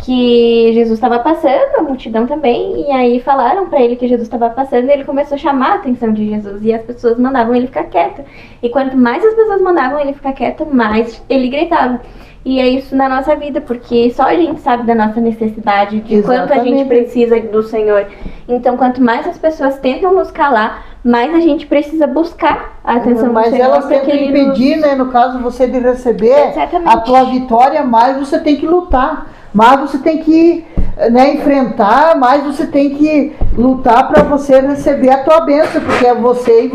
Que Jesus estava passando, a multidão também, e aí falaram para ele que Jesus estava passando, e ele começou a chamar a atenção de Jesus, e as pessoas mandavam ele ficar quieto. E quanto mais as pessoas mandavam ele ficar quieto, mais ele gritava. E é isso na nossa vida, porque só a gente sabe da nossa necessidade, de quanto a gente precisa do Senhor. Então, quanto mais as pessoas tentam nos calar, mais a gente precisa buscar a atenção do Senhor. Mas elas tentam impedir, né, no caso você de receber a tua vitória, mais você tem que lutar. Mas você tem que né, enfrentar, mais você tem que lutar para você receber a tua bênção, porque é você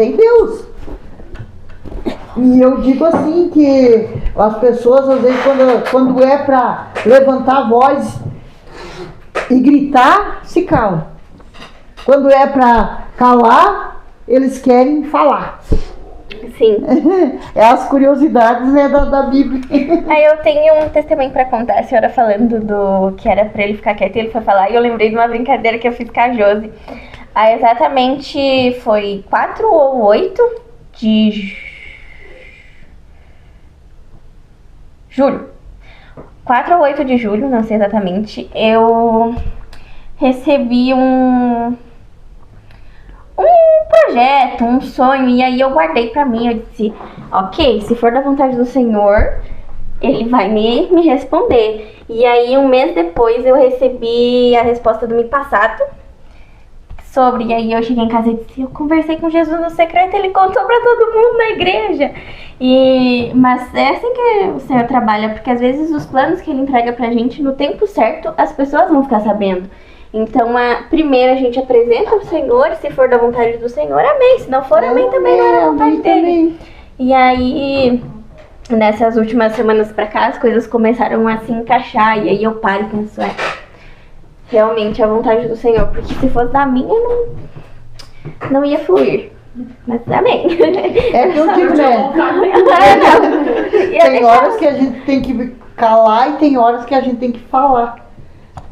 e Deus. E eu digo assim que as pessoas, às vezes, quando é para levantar a voz e gritar, se calam. Quando é para calar, eles querem falar. Sim. É as curiosidades, né, da Bíblia. Aí eu tenho um testemunho pra contar. A senhora falando do que era pra ele ficar quieto e ele foi falar. E eu lembrei de uma brincadeira que eu fiz com a Josi. Aí exatamente foi 4 ou 8 de julho. 4 ou 8 de julho, não sei exatamente. Eu recebi um projeto, um sonho, e aí eu guardei pra mim. Eu disse, ok, se for da vontade do Senhor, ele vai me responder. E aí um mês depois eu recebi a resposta do mês passado sobre, e aí eu cheguei em casa e disse, eu conversei com Jesus no secreto, ele contou pra todo mundo na igreja. Mas é assim que o Senhor trabalha, porque às vezes os planos que ele entrega pra gente no tempo certo, as pessoas vão ficar sabendo. Então, primeiro a gente apresenta o Senhor, se for da vontade do Senhor, amém. Se não for, amém também, não é da vontade dele. E aí, nessas últimas semanas pra cá, as coisas começaram a se encaixar. E aí eu paro e penso, realmente é a vontade do Senhor. Porque se fosse da minha, não ia fluir. Mas amém. É que eu digo, né? Tem horas que a gente tem que calar e tem horas que a gente tem que falar.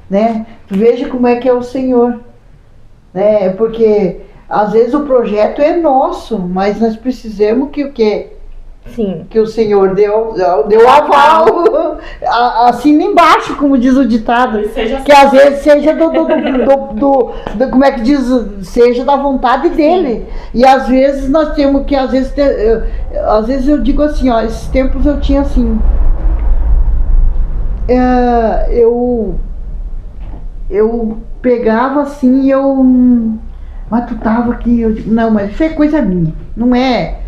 Né? Veja como é que é o Senhor, né? Porque às vezes o projeto é nosso, mas nós precisamos que o quê? Sim. Que o Senhor deu aval, assina embaixo, como diz o ditado, que às vezes seja do como é que diz, seja da vontade dele. E às vezes nós temos que, às vezes eu digo assim, ó, esses tempos eu tinha assim, eu pegava assim e mas tu tava aqui, eu digo, não, mas isso é coisa minha, não é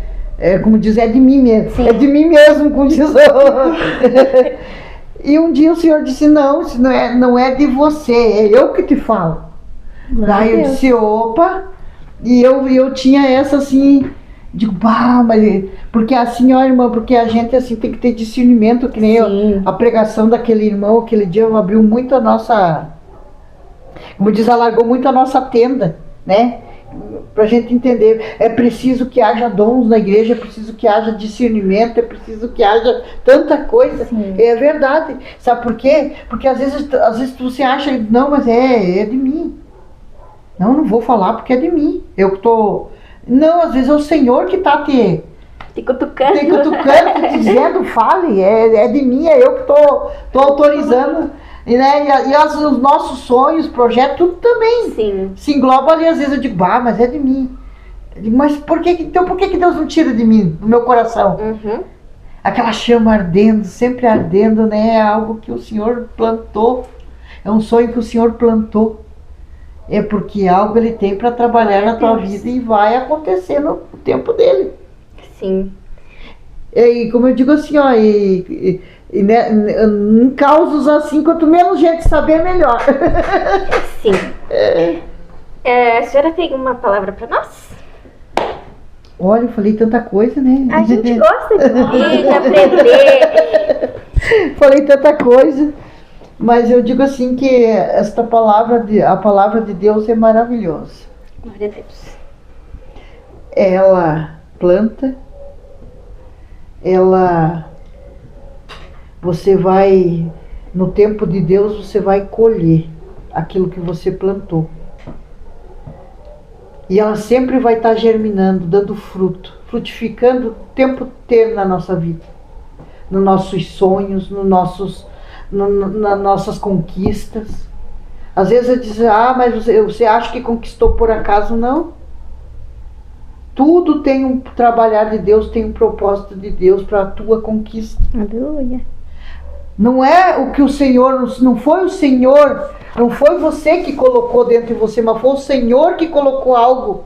como diz, é de mim mesmo. Sim. É de mim mesmo, como diz. E um dia o Senhor disse, não, isso não é de você, é eu que te falo. Daí eu disse, opa, e eu tinha essa assim, digo, mas porque assim, ó, irmã, porque a gente assim tem que ter discernimento, que nem a pregação daquele irmão, aquele dia abriu muito a nossa, como diz, alargou muito a nossa tenda, né? Pra gente entender, é preciso que haja dons na igreja, é preciso que haja discernimento, é preciso que haja tanta coisa. Sim. É verdade. Sabe por quê? Porque às vezes você acha, não, mas é de mim. Não vou falar porque é de mim. Eu que tô. Não, às vezes é o Senhor que tá te cutucando, te dizendo, fale, é de mim, é eu que tô autorizando. Né? Os nossos sonhos, projetos, tudo também se engloba ali. Às vezes eu digo, mas é de mim. Eu digo, mas por que Deus não tira de mim, do meu coração? Uhum. Aquela chama ardendo, sempre ardendo, né? É algo que o Senhor plantou. É um sonho que o Senhor plantou. É porque algo Ele tem para trabalhar na tua vida e vai acontecer no tempo dele. Sim. E como eu digo assim, ó, né, em causos assim, quanto menos gente saber, melhor. Sim. A senhora tem uma palavra para nós? Olha, eu falei tanta coisa, né? A gente gosta de aprender. Falei tanta coisa, mas eu digo assim que esta palavra, a palavra de Deus é maravilhosa. Glória a Deus. Ela planta, você vai, no tempo de Deus, você vai colher aquilo que você plantou. E ela sempre vai estar germinando, dando fruto, frutificando o tempo inteiro na nossa vida. Nos nossos sonhos, nas nossas conquistas. Às vezes eu digo, mas você acha que conquistou por acaso? Não. Tudo tem um trabalhar de Deus, tem um propósito de Deus para a tua conquista. Aleluia. Não é o que o Senhor, não foi o Senhor, não foi você que colocou dentro de você, mas foi o Senhor que colocou algo.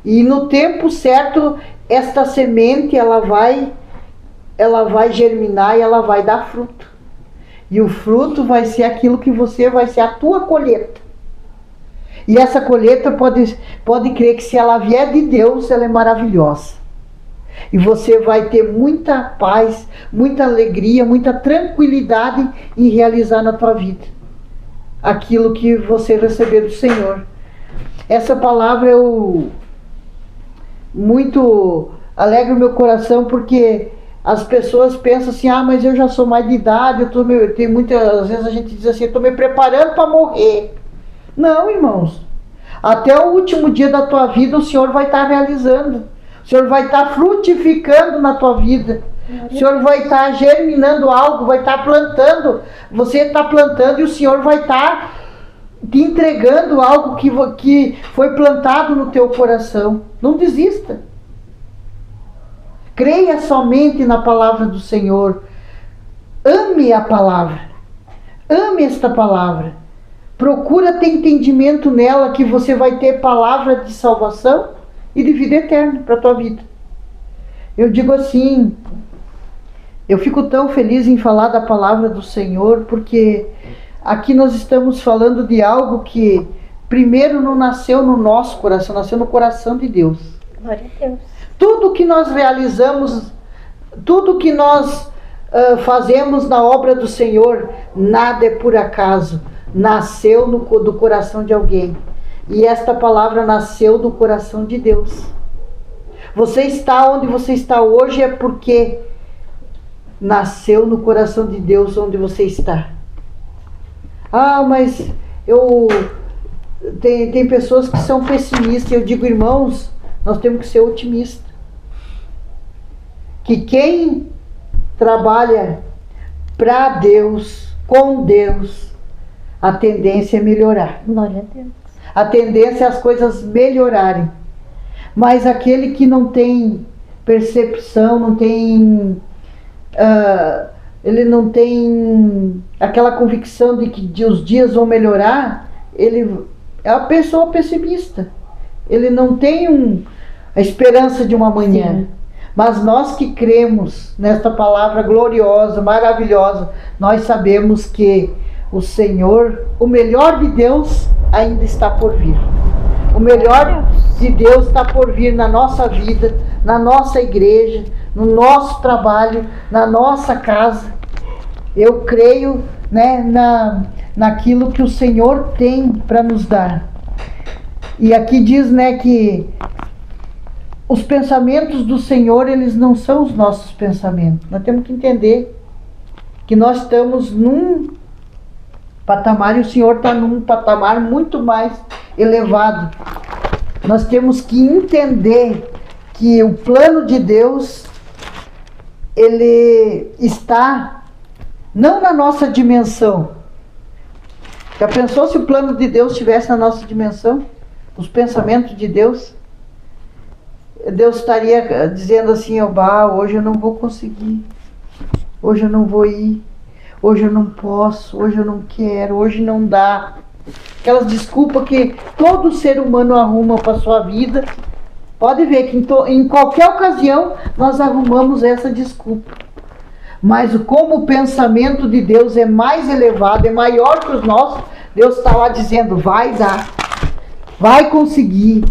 E no tempo certo, esta semente, ela vai germinar e ela vai dar fruto. E o fruto vai ser aquilo que você vai ser a tua colheita. E essa colheita pode crer que se ela vier de Deus, ela é maravilhosa. E você vai ter muita paz, muita alegria, muita tranquilidade em realizar na tua vida aquilo que você receber do Senhor. Essa palavra eu muito alegra o meu coração, porque as pessoas pensam assim, mas eu já sou mais de idade, tem muitas vezes a gente diz assim, eu estou me preparando para morrer. Não, irmãos. Até o último dia da tua vida o Senhor vai estar realizando. O Senhor vai estar frutificando na tua vida. O Senhor vai estar germinando algo, vai estar plantando. Você está plantando e o Senhor vai estar te entregando algo que foi plantado no teu coração. Não desista. Creia somente na palavra do Senhor. Ame a palavra. Ame esta palavra. Procura ter entendimento nela, que você vai ter palavra de salvação e de vida eterna para a tua vida. Eu digo assim, eu fico tão feliz em falar da palavra do Senhor, porque aqui nós estamos falando de algo que primeiro não nasceu no nosso coração, nasceu no coração de Deus. Glória a Deus. Tudo que nós realizamos, tudo que nós fazemos na obra do Senhor, nada é por acaso. Nasceu do coração de alguém. E esta palavra nasceu do coração de Deus. Você está onde você está hoje é porque nasceu no coração de Deus onde você está. Mas tem pessoas que são pessimistas. Eu digo, irmãos, nós temos que ser otimistas. Que quem trabalha para Deus, com Deus, a tendência é melhorar. Glória a Deus. A tendência é as coisas melhorarem. Mas aquele que não tem percepção, não tem... ele não tem aquela convicção de que os dias vão melhorar, ele é uma pessoa pessimista. Ele não tem a esperança de uma manhã. Sim. Mas nós que cremos nesta palavra gloriosa, maravilhosa, nós sabemos que o Senhor, o melhor de Deus ainda está por vir. O melhor de Deus está por vir na nossa vida, na nossa igreja, no nosso trabalho, na nossa casa. Eu creio, naquilo que o Senhor tem para nos dar. E aqui diz, que os pensamentos do Senhor, eles não são os nossos pensamentos. Nós temos que entender que nós estamos num patamar e o Senhor está num patamar muito mais elevado. Nós temos que entender que o plano de Deus, ele está não na nossa dimensão. Já pensou se o plano de Deus estivesse na nossa dimensão? Os pensamentos de Deus? Deus estaria dizendo assim, hoje eu não vou conseguir, hoje eu não vou ir, hoje eu não posso, hoje eu não quero, hoje não dá. Aquelas desculpas que todo ser humano arruma para a sua vida. Pode ver que em qualquer ocasião nós arrumamos essa desculpa. Mas como o pensamento de Deus é mais elevado, é maior que os nossos, Deus está lá dizendo, vai dar, vai conseguir.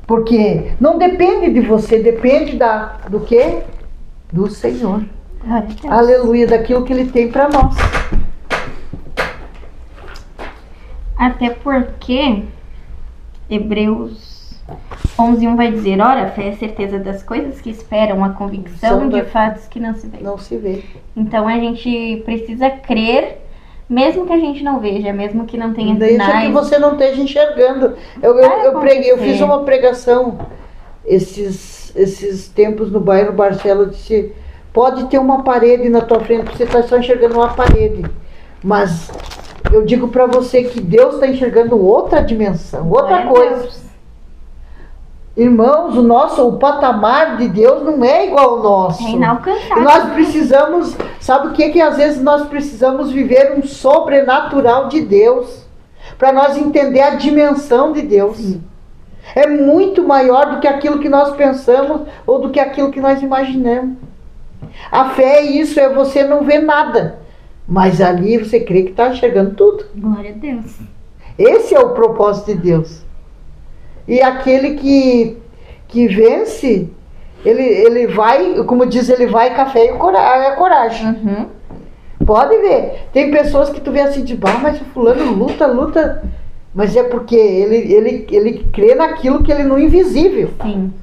Porque não depende de você, depende do quê? Do Senhor. Aleluia, daquilo que Ele tem para nós. Até porque Hebreus 11:1 vai dizer, ora, fé é a certeza das coisas que esperam, a convicção de fatos que não se vê. Não se vê. Então a gente precisa crer, mesmo que a gente não veja, mesmo que não tenha sinais. Isso que você não esteja enxergando. Eu fiz uma pregação esses tempos no bairro Barcelo, eu disse, pode ter uma parede na tua frente, você está só enxergando uma parede, mas eu digo para você que Deus está enxergando outra dimensão, outra coisa. Irmãos, o patamar de Deus não é igual ao nosso. É inalcançável. Nós precisamos, sabe o que às vezes nós precisamos viver um sobrenatural de Deus, para nós entender a dimensão de Deus. Sim. É muito maior do que aquilo que nós pensamos ou do que aquilo que nós imaginamos. A fé é isso, é você não ver nada, Mas ali você crê que está enxergando tudo. Glória a Deus. Esse é o propósito de Deus. E aquele que vence, ele vai, como diz, ele vai café e a coragem. Uhum. Pode ver. Tem pessoas que tu vê assim de mas o fulano luta. Mas é porque ele crê naquilo que ele não é invisível. Sim.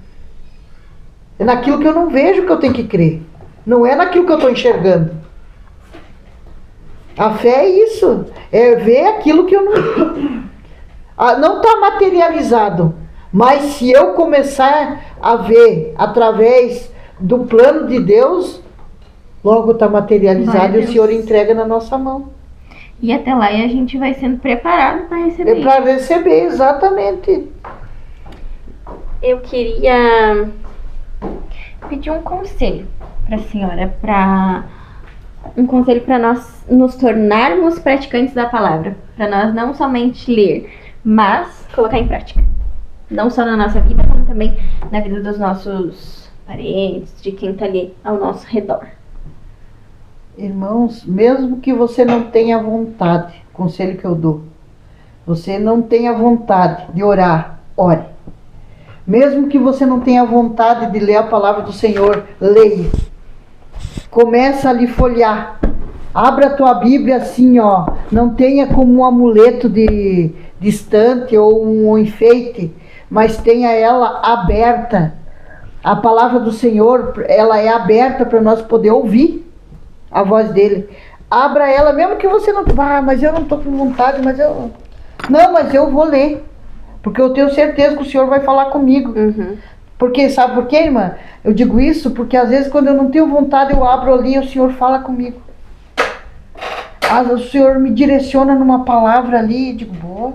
É naquilo que eu não vejo que eu tenho que crer. Não é naquilo que eu estou enxergando. A fé é isso. É ver aquilo que eu não está materializado. Mas se eu começar a ver através do plano de Deus, logo está materializado e o Senhor entrega na nossa mão. E até lá a gente vai sendo preparado para receber. É para receber, exatamente. Eu queria pedir um conselho para a senhora, um conselho para nós nos tornarmos praticantes da palavra, para nós não somente ler, mas colocar em prática. Não só na nossa vida, como também na vida dos nossos parentes, de quem está ali ao nosso redor. Irmãos, mesmo que você não tenha vontade, conselho que eu dou, você não tenha vontade de orar, ore. Mesmo que você não tenha vontade de ler a palavra do Senhor, leia. Começa a lhe folhear. Abra a tua Bíblia assim, ó. Não tenha como um amuleto de estante ou um enfeite, mas tenha ela aberta. A palavra do Senhor, ela é aberta para nós poder ouvir a voz dele. Abra ela, mesmo que você não... mas eu não estou com vontade, mas eu vou ler. Porque eu tenho certeza que o Senhor vai falar comigo. Uhum. Porque, sabe por quê, irmã? Eu digo isso porque às vezes quando eu não tenho vontade, eu abro ali e o Senhor fala comigo. O Senhor me direciona numa palavra ali e digo, boa.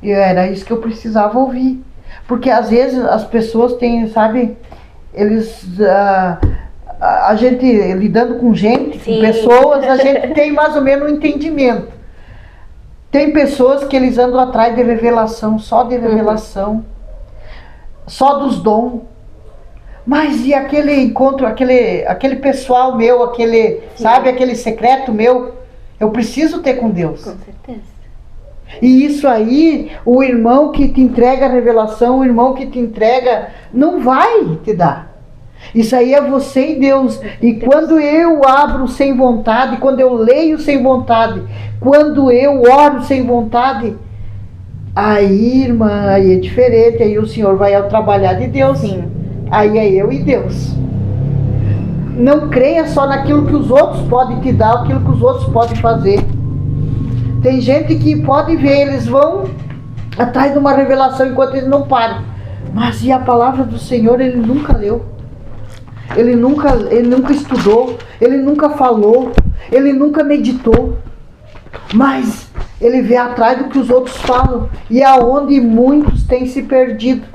E era isso que eu precisava ouvir. Porque às vezes as pessoas têm, sabe, eles... a gente, lidando com gente, Sim. com pessoas, a gente tem mais ou menos um entendimento. Tem pessoas que eles andam atrás de revelação, só de revelação, só dos dons. Mas e aquele encontro, aquele pessoal meu, sabe, aquele secreto meu, eu preciso ter com Deus. Com certeza. E isso aí, o irmão que te entrega a revelação, o irmão que te entrega, não vai te dar. Isso aí é você e Deus. E quando eu abro sem vontade, quando eu leio sem vontade, quando eu oro sem vontade, aí, irmã, aí é diferente. Aí o Senhor vai ao trabalhar de Deus. Sim. Aí é eu e Deus. Não creia só naquilo que os outros podem te dar, aquilo que os outros podem fazer. Tem gente que pode ver, eles vão atrás de uma revelação enquanto eles não param. Mas e a palavra do Senhor ele nunca leu. Ele nunca estudou, ele nunca falou, ele nunca meditou, mas ele vê atrás do que os outros falam, e aonde muitos têm se perdido,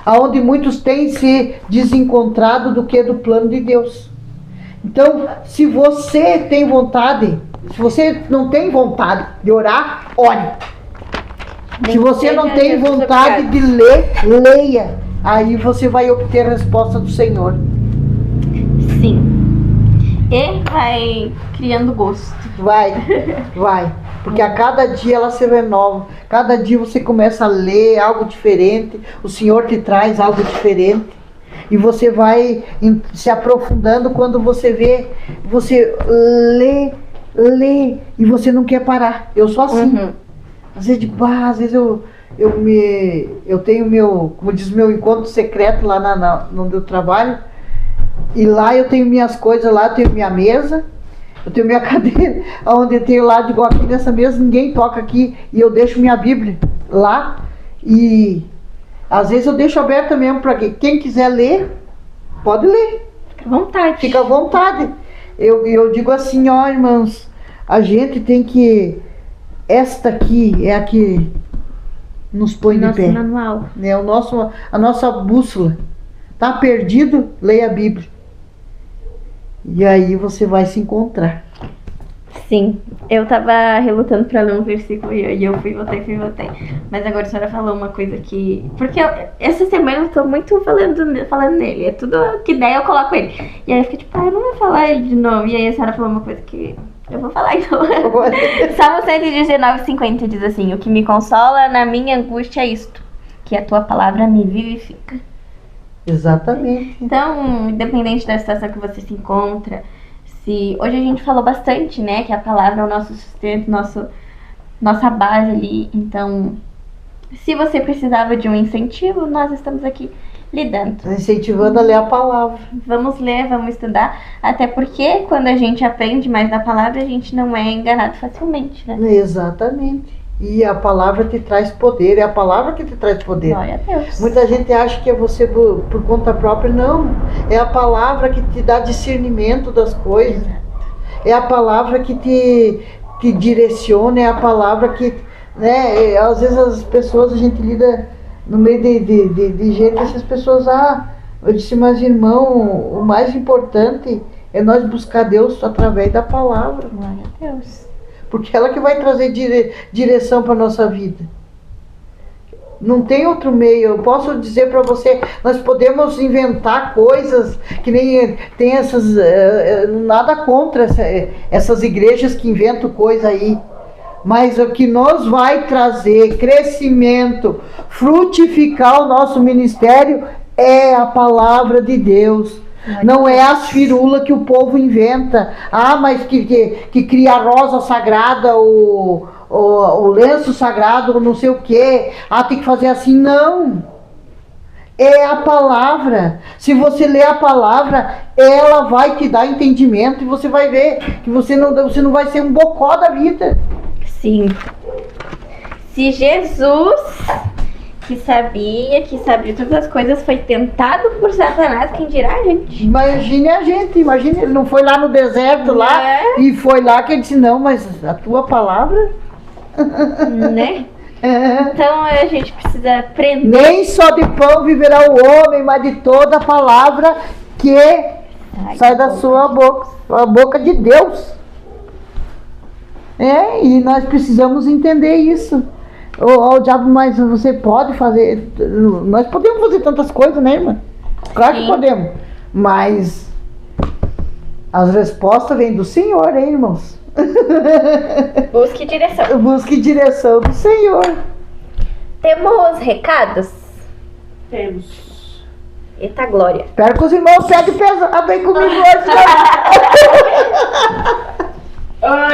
aonde muitos têm se desencontrado do que do plano de Deus. Então, se você tem vontade, se você não tem vontade de orar, ore. Se você não tem vontade de ler, leia. Aí você vai obter a resposta do Senhor. Sim. E vai criando gosto. Vai. Porque a cada dia ela se renova. Cada dia você começa a ler algo diferente. O Senhor te traz algo diferente. E você vai se aprofundando quando você vê. Você lê. E você não quer parar. Eu sou assim. Uhum. Às vezes, às vezes eu tenho como diz, meu encontro secreto lá no meu trabalho. E lá eu tenho minhas coisas, lá eu tenho minha mesa, eu tenho minha cadeira, onde eu tenho lá, digo, aqui nessa mesa ninguém toca aqui, e eu deixo minha Bíblia lá, e às vezes eu deixo aberta mesmo para quem quiser ler, pode ler. Fica à vontade. Fica à vontade. Eu digo assim, ó irmãos, a gente tem que, esta aqui é a que nos põe de pé. Manual. É a nossa bússola. Tá perdido? Leia a Bíblia. E aí você vai se encontrar. Sim, eu tava relutando pra ler um versículo e eu fui voltei. Mas agora a senhora falou uma coisa que... Porque essa semana eu tô muito falando nele. É tudo que der eu coloco ele. E aí eu fiquei tipo, eu não vou falar ele de novo. E aí a senhora falou uma coisa que Eu vou falar então. Salmo 119:50 diz assim: o que me consola na minha angústia é isto, que a tua palavra me vivifica. Exatamente. Então, independente da situação que você se encontra, se hoje a gente falou bastante, né, que a palavra é o nosso sustento, nossa base ali. Então, se você precisava de um incentivo, nós estamos aqui lhe dando. Incentivando a ler a palavra. Vamos ler, vamos estudar, até porque quando a gente aprende mais da palavra, a gente não é enganado facilmente, né? Exatamente. E a palavra te traz poder, é a palavra que te traz poder. Glória a Deus. Muita gente acha que é você por conta própria, não. É a palavra que te dá discernimento das coisas. É a palavra que te direciona, é a palavra que, né, às vezes as pessoas, a gente lida no meio de gente, essas pessoas, eu disse, mas irmão, o mais importante é nós buscar Deus através da palavra. Glória a Deus. Porque ela que vai trazer direção para a nossa vida. Não tem outro meio. Eu posso dizer para você, nós podemos inventar coisas que nem tem essas, nada contra essas igrejas que inventam coisa aí. Mas o que nos vai trazer crescimento, frutificar o nosso ministério é a palavra de Deus. Não é as firulas que o povo inventa. Mas que cria a rosa sagrada, o lenço sagrado, ou não sei o que. Tem que fazer assim. Não. É a palavra. Se você ler a palavra, ela vai te dar entendimento e você vai ver que você não vai ser um bocó da vida. Sim. Se Jesus, que sabia todas as coisas, foi tentado por Satanás, quem dirá a gente? Imagine a gente, ele não foi lá no deserto lá e foi lá que ele disse, não, mas a tua palavra... Né? Então a gente precisa aprender. Nem só de pão viverá o homem, mas de toda a palavra que sai da sua boca, a boca de Deus. E nós precisamos entender isso. O diabo, mas você pode fazer. Nós podemos fazer tantas coisas, né, irmã? Claro que podemos. Mas as respostas vêm do Senhor, hein, irmãos? Busque direção. Busque direção do Senhor. Temos recados? Temos. Eita glória. Espero que os irmãos peguem pesado aí comigo hoje.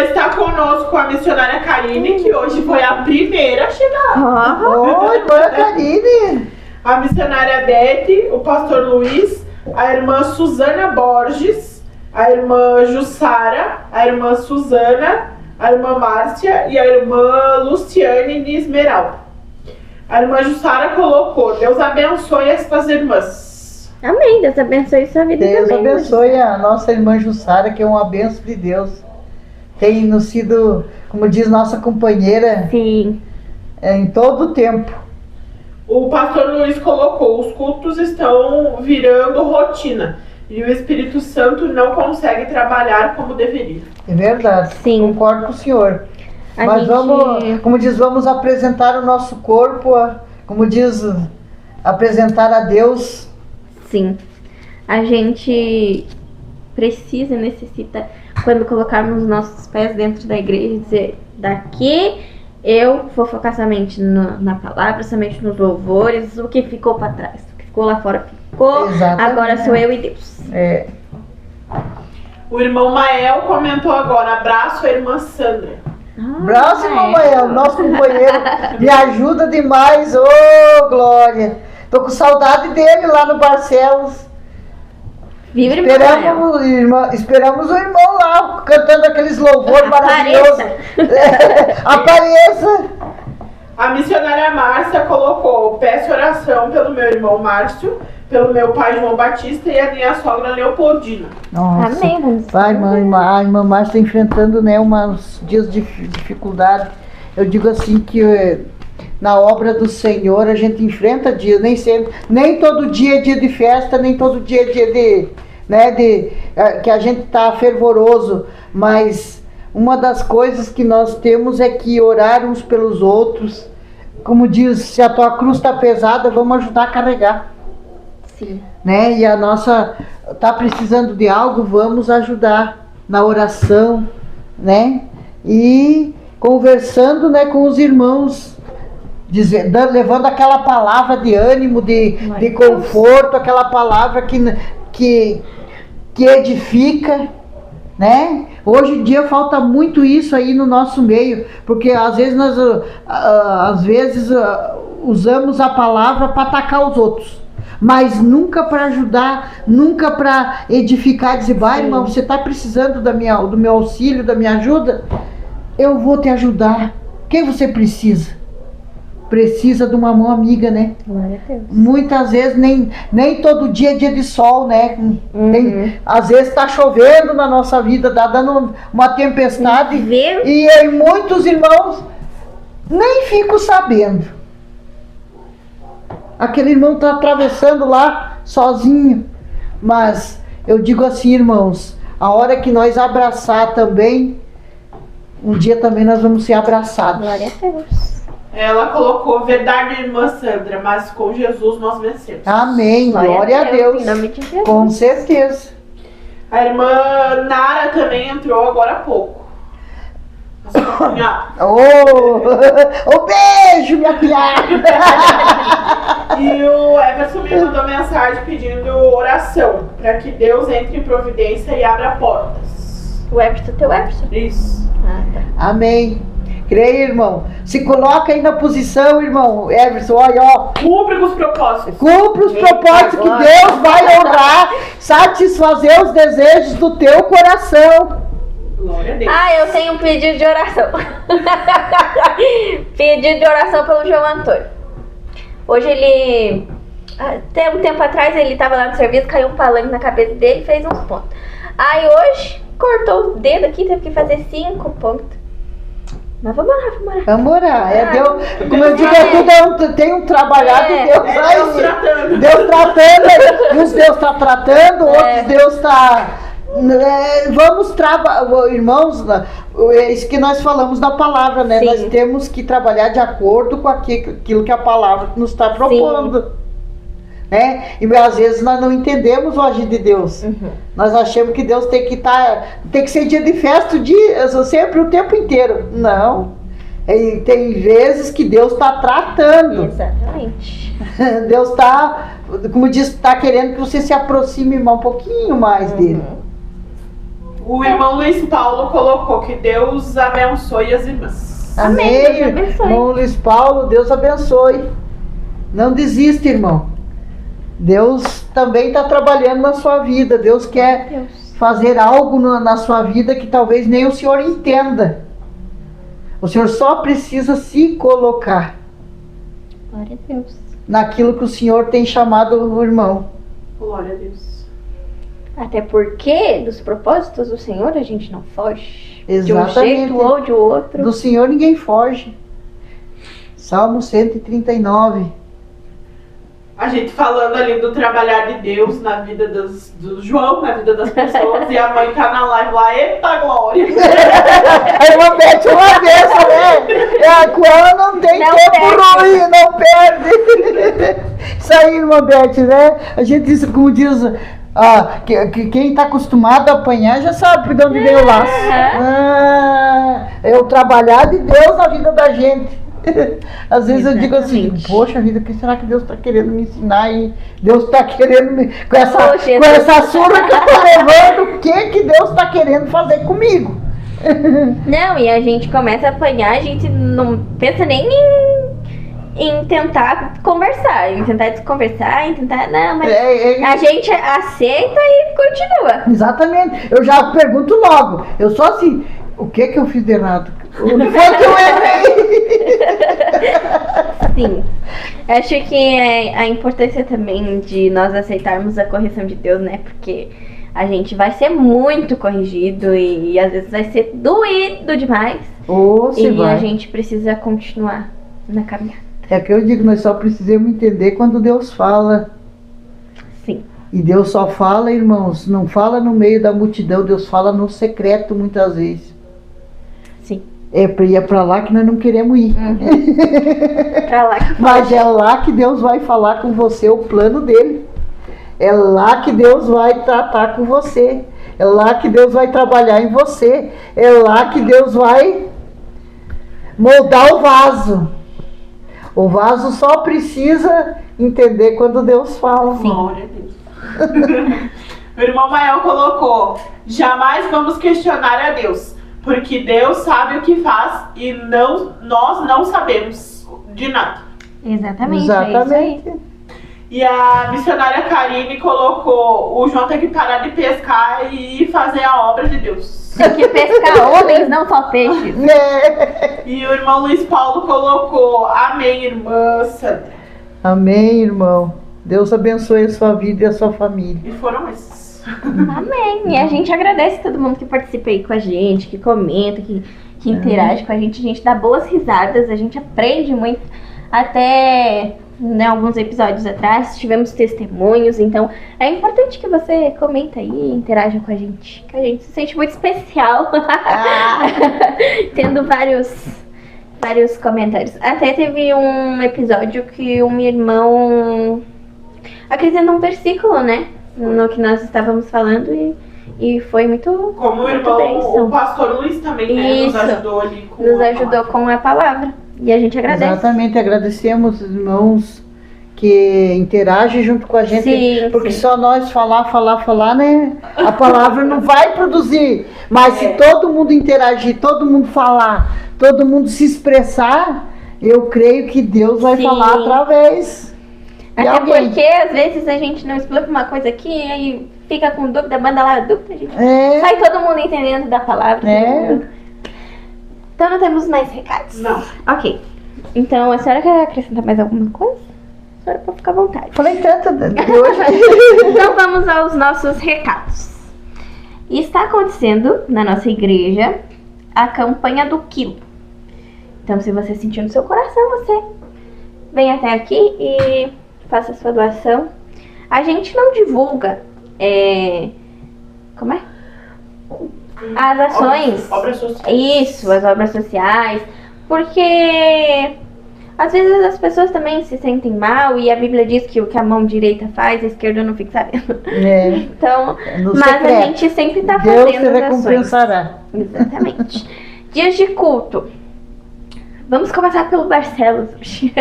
Está conosco a missionária Karine, que hoje foi a primeira a chegar. Oi, dona Karine. A missionária Beth, o pastor Luiz, a irmã Suzana Borges, a irmã Jussara, a irmã Suzana, a irmã Márcia e a irmã Luciane de Esmeralda. A irmã Jussara colocou: Deus abençoe estas irmãs. Amém, Deus abençoe sua vida também. Deus abençoe a nossa irmã Jussara, que é uma bênção de Deus. Tem nos sido, como diz nossa companheira, sim, em todo o tempo. O pastor Luiz colocou: os cultos estão virando rotina e o Espírito Santo não consegue trabalhar como deveria. É verdade, sim. Concordo com o senhor. Mas vamos apresentar o nosso corpo, como diz, apresentar a Deus. Sim, a gente necessita, quando colocarmos nossos pés dentro da igreja, dizer, daqui eu vou focar somente na palavra, somente nos louvores, o que ficou para trás, o que ficou lá fora ficou. Exatamente. Agora sou eu e Deus. O irmão Mael comentou agora: abraço a irmã Sandra. Abraço, irmão Mael, nosso companheiro, me ajuda demais, glória. Tô com saudade dele lá no Barcelos. Esperamos o irmão lá cantando aqueles louvores maravilhosos. Apareça. A missionária Márcia colocou: peço oração pelo meu irmão Márcio, pelo meu pai João Batista e a minha sogra Leopoldina. Nossa. Amém. Vai, a irmã Márcia está enfrentando, né, uns dias de dificuldade. Eu digo assim que na obra do Senhor a gente enfrenta dias, nem todo dia é dia de festa, nem todo dia é dia que a gente está fervoroso, mas uma das coisas que nós temos é que orar uns pelos outros. Como diz, se a tua cruz está pesada, vamos ajudar a carregar. Sim. Né? E a nossa está precisando de algo, vamos ajudar na oração, né? E conversando, né, com os irmãos, levando aquela palavra de ânimo, de conforto, aquela palavra que edifica, né? Hoje em dia falta muito isso aí no nosso meio, porque às vezes nós usamos a palavra para atacar os outros, mas nunca para ajudar, nunca para edificar, dizer, vai, irmão, você está precisando do meu auxílio, da minha ajuda? Eu vou te ajudar. Quem você precisa? Precisa de uma mão amiga, né? Glória a Deus. Muitas vezes nem todo dia é dia de sol, né? Às vezes está chovendo na nossa vida, está dando uma tempestade. E aí muitos irmãos nem ficam sabendo. Aquele irmão está atravessando lá sozinho. Mas eu digo assim, irmãos, a hora que nós abraçar também, um dia também nós vamos ser abraçados. Glória a Deus. Ela colocou, verdade, irmã Sandra, mas com Jesus nós vencemos. Amém, glória a Deus. Em nome de Jesus. Com certeza. A irmã Nara também entrou agora há pouco. Beijo, minha piada. E o Everson me mandou mensagem pedindo oração, para que Deus entre em providência e abra portas. O Everson, teu Everson? Isso. Tá. Amém. Creia, irmão. Se coloca aí na posição, irmão. Everson, olha, ó. Cumpre com os propósitos. Cumpre os propósitos que Deus vai honrar, satisfazer os desejos do teu coração. Glória a Deus. Eu tenho um pedido de oração. Pedido de oração pelo João Antônio. Hoje ele... Até um tempo atrás ele estava lá no serviço, caiu um palanque na cabeça dele e fez uns pontos. Aí hoje cortou o dedo aqui, teve que fazer 5 pontos. Mas vamos orar. Vamos orar. Deus, como eu digo, tudo tem um trabalhado, Deus vai. Deus tratando. Deus tratando. Uns Deus está tratando, outros Deus está. Vamos trabalhar, irmãos, é isso que nós falamos na palavra, né? Sim. Nós temos que trabalhar de acordo com aquilo que a palavra nos está propondo. Sim. Né? E às vezes nós não entendemos o agir de Deus. Nós achamos que Deus tem que ser dia de festa sempre o tempo inteiro. Não. Tem vezes que Deus está tratando. Exatamente. Deus está, como diz, está querendo que você se aproxime um pouquinho mais dele. O irmão Luiz Paulo colocou que Deus abençoe as irmãs. Amém. Deus abençoe. Irmão Luiz Paulo, Deus abençoe. Não desista, irmão. Deus também está trabalhando na sua vida. Deus quer fazer algo na sua vida que talvez nem o Senhor entenda. O Senhor só precisa se colocar. Glória a Deus. Naquilo que o Senhor tem chamado o irmão. Glória a Deus. Até porque dos propósitos do Senhor a gente não foge. Exatamente. De um jeito ou de outro. Do Senhor ninguém foge. Salmo 139. A gente falando ali do trabalhar de Deus na vida do João, na vida das pessoas, e a mãe tá na live lá, eita glória! A irmã Beth uma vez, né? Com ela não tem tempo ruim, não perde. Isso aí, irmã Beth, né? A gente diz, como diz, quem tá acostumado a apanhar já sabe de onde vem o laço. É o trabalhar de Deus na vida da gente. Às vezes eu digo assim, poxa vida, o que será que Deus está querendo me ensinar? E Deus está querendo me... Com essa surra que eu estou levando, o que Deus está querendo fazer comigo? Não, e a gente começa a apanhar, a gente não pensa nem em tentar conversar, em tentar desconversar, em tentar... Não, mas a gente aceita e continua. Exatamente. Eu já pergunto logo, eu sou assim, o que eu fiz de errado? Onde foi que eu errei? Sim. Acho que a importância também de nós aceitarmos a correção de Deus, né? Porque a gente vai ser muito corrigido e às vezes vai ser doído demais. A gente precisa continuar na caminhada. É que eu digo, nós só precisamos entender quando Deus fala. Sim. E Deus só fala, irmãos, não fala no meio da multidão, Deus fala no secreto muitas vezes. Sim. É pra lá que nós não queremos ir. Pra lá que Mas é lá que Deus vai falar com você o plano dele. É lá que Deus vai tratar com você. É lá que Deus vai trabalhar em você. É lá que Deus vai moldar o vaso. O vaso só precisa entender quando Deus fala. Glória a Deus. O irmão Mael colocou: jamais vamos questionar a Deus, porque Deus sabe o que faz e nós não sabemos de nada. Exatamente. Exatamente. É isso E a missionária Karine colocou: o João tem que parar de pescar e fazer a obra de Deus. aí. Tem que pescar homens, não só peixes. E o irmão Luiz Paulo colocou: amém, irmã Sandra. Amém, irmão. Deus abençoe a sua vida e a sua família. E foram esses. Amém. E a gente agradece todo mundo que participa aí com a gente, que comenta, que interage com a gente dá boas risadas, a gente aprende muito. Até alguns episódios atrás tivemos testemunhos, então é importante que você comenta aí, interaja com a gente, que a gente se sente muito especial tendo vários comentários. Até teve um episódio que um irmão acrescentou um versículo, né, no que nós estávamos falando e foi muito Como o muito irmão, bênção. o pastor Luiz também, né, nos Isso. ajudou ali com Nos a ajudou palavra. com a palavra e a gente agradece. Exatamente, agradecemos os irmãos que interagem junto com a gente, Sim, porque sim. só nós falar, né? A palavra não vai produzir. Mas se todo mundo interagir, todo mundo falar, todo mundo se expressar, eu creio que Deus vai Sim. falar através de Até alguém. porque às vezes a gente não explica uma coisa aqui e aí fica com dúvida, manda lá a dúvida, gente. É, Sai todo mundo entendendo da palavra. É. todo mundo. Então não temos mais recados? Não. Ok. Então a senhora quer acrescentar mais alguma coisa? A senhora pode ficar à vontade. falei tanto de hoje. Então vamos aos nossos recados. Está acontecendo na nossa igreja a campanha do quilo. Então se você sentir no seu coração, você vem até aqui e faça a sua doação. A gente não divulga como é? As ações. Obras sociais. Isso, as obras sociais. Porque às vezes as pessoas também se sentem mal e a Bíblia diz que o que a mão direita faz, a esquerda não fica sabendo. É, Então, no mas secreto. a gente sempre tá Deus fazendo te as ações. recompensará. Exatamente. Dias de culto. Vamos começar pelo Barcelos hoje.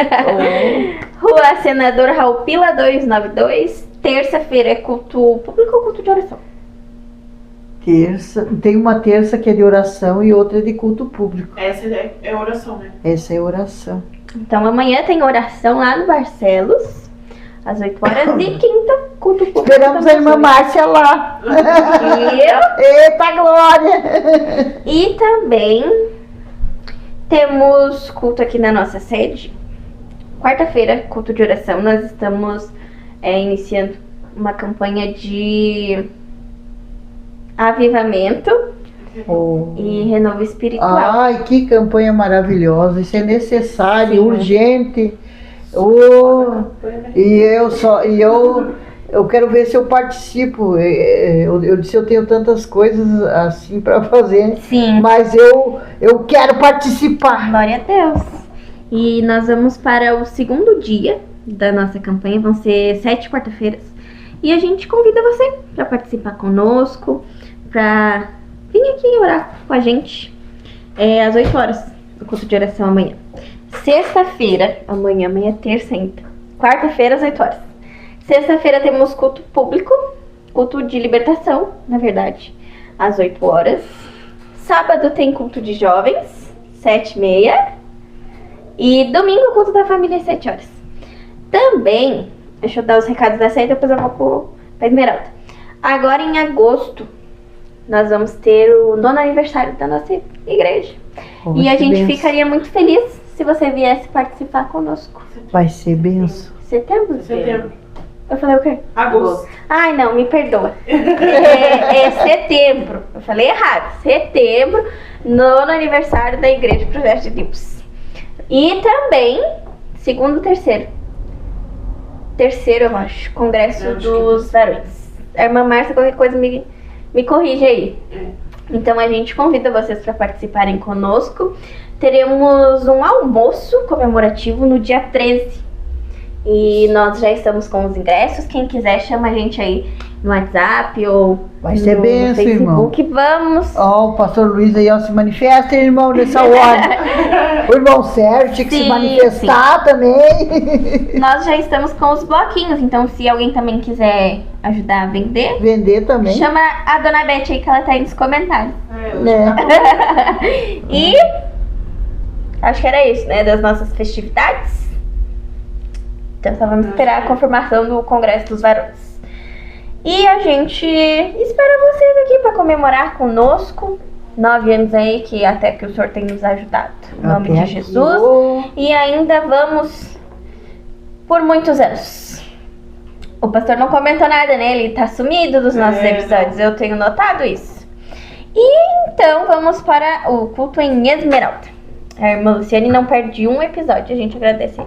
Rua Senador Raul Pila 292. Terça-feira é culto público ou culto de oração? Terça, tem uma terça que é de oração e outra é de culto público. Essa é oração, né? Essa é oração. Então amanhã tem oração lá no Barcelos, às 8 horas, e quinta, culto público. Esperamos a irmã também. Márcia lá. Eita glória! E também temos culto aqui na nossa sede. Quarta-feira, culto de oração. Nós estamos iniciando uma campanha de avivamento Oh. e renovo espiritual. Ai, que campanha maravilhosa! Isso é necessário, Sim. urgente. Eu quero ver se eu participo. Eu disse eu tenho tantas coisas assim para fazer, Sim, mas eu quero participar. glória a Deus. E nós vamos para o segundo dia da nossa campanha, vão ser 7 quarta-feiras. E a gente convida você para participar conosco, para vir aqui orar com a gente. Às 8 horas, o culto de oração amanhã. Sexta-feira, amanhã é terça ainda. Quarta-feira, às 8 horas. Sexta-feira temos culto público, culto de libertação, na verdade, às 8 horas. Sábado tem culto de jovens, 7h30. E domingo, culto da família, às 7 horas. Também, deixa eu dar os recados da sede, depois eu vou para Esmeralda. Agora em agosto, nós vamos ter o 9º aniversário da nossa igreja. Oh, E a que gente benção. ficaria muito feliz se você viesse participar conosco. Vai ser benção. Setembro? Setembro. Eu falei o quê? Agosto. Ai, não, me perdoa. É setembro. Eu falei errado. Setembro, 9º aniversário da Igreja Projeto de Deus. E também, segundo, terceiro, eu acho, Congresso Eu acho que dos Varões. A irmã Márcia, qualquer coisa, me corrige aí. Então a gente convida vocês para participarem conosco. Teremos um almoço comemorativo no dia 13. E nós já estamos com os ingressos. Quem quiser, chama a gente aí no WhatsApp ou Vai ser no benção, Facebook. Vamos. Ó, o pastor Luiz aí, ó, se manifesta, irmão, nessa hora. O irmão Sérgio tinha que se Sim, manifestar também. Nós já estamos com os bloquinhos, então se alguém também quiser ajudar a vender, Vender também. chama a Dona Beth aí que ela tá aí nos comentários. E acho que era isso, né, das nossas festividades. Então só vamos esperar a confirmação do Congresso dos Varões. E a gente espera vocês aqui para comemorar conosco 9 anos aí, que até que o Senhor tem nos ajudado. Em nome de Jesus. E ainda vamos por muitos anos. O pastor não comentou nada, né? Ele tá sumido dos nossos episódios. Eu tenho notado isso. E então vamos para o culto em Esmeralda. A irmã Luciane não perde um episódio. A gente agradece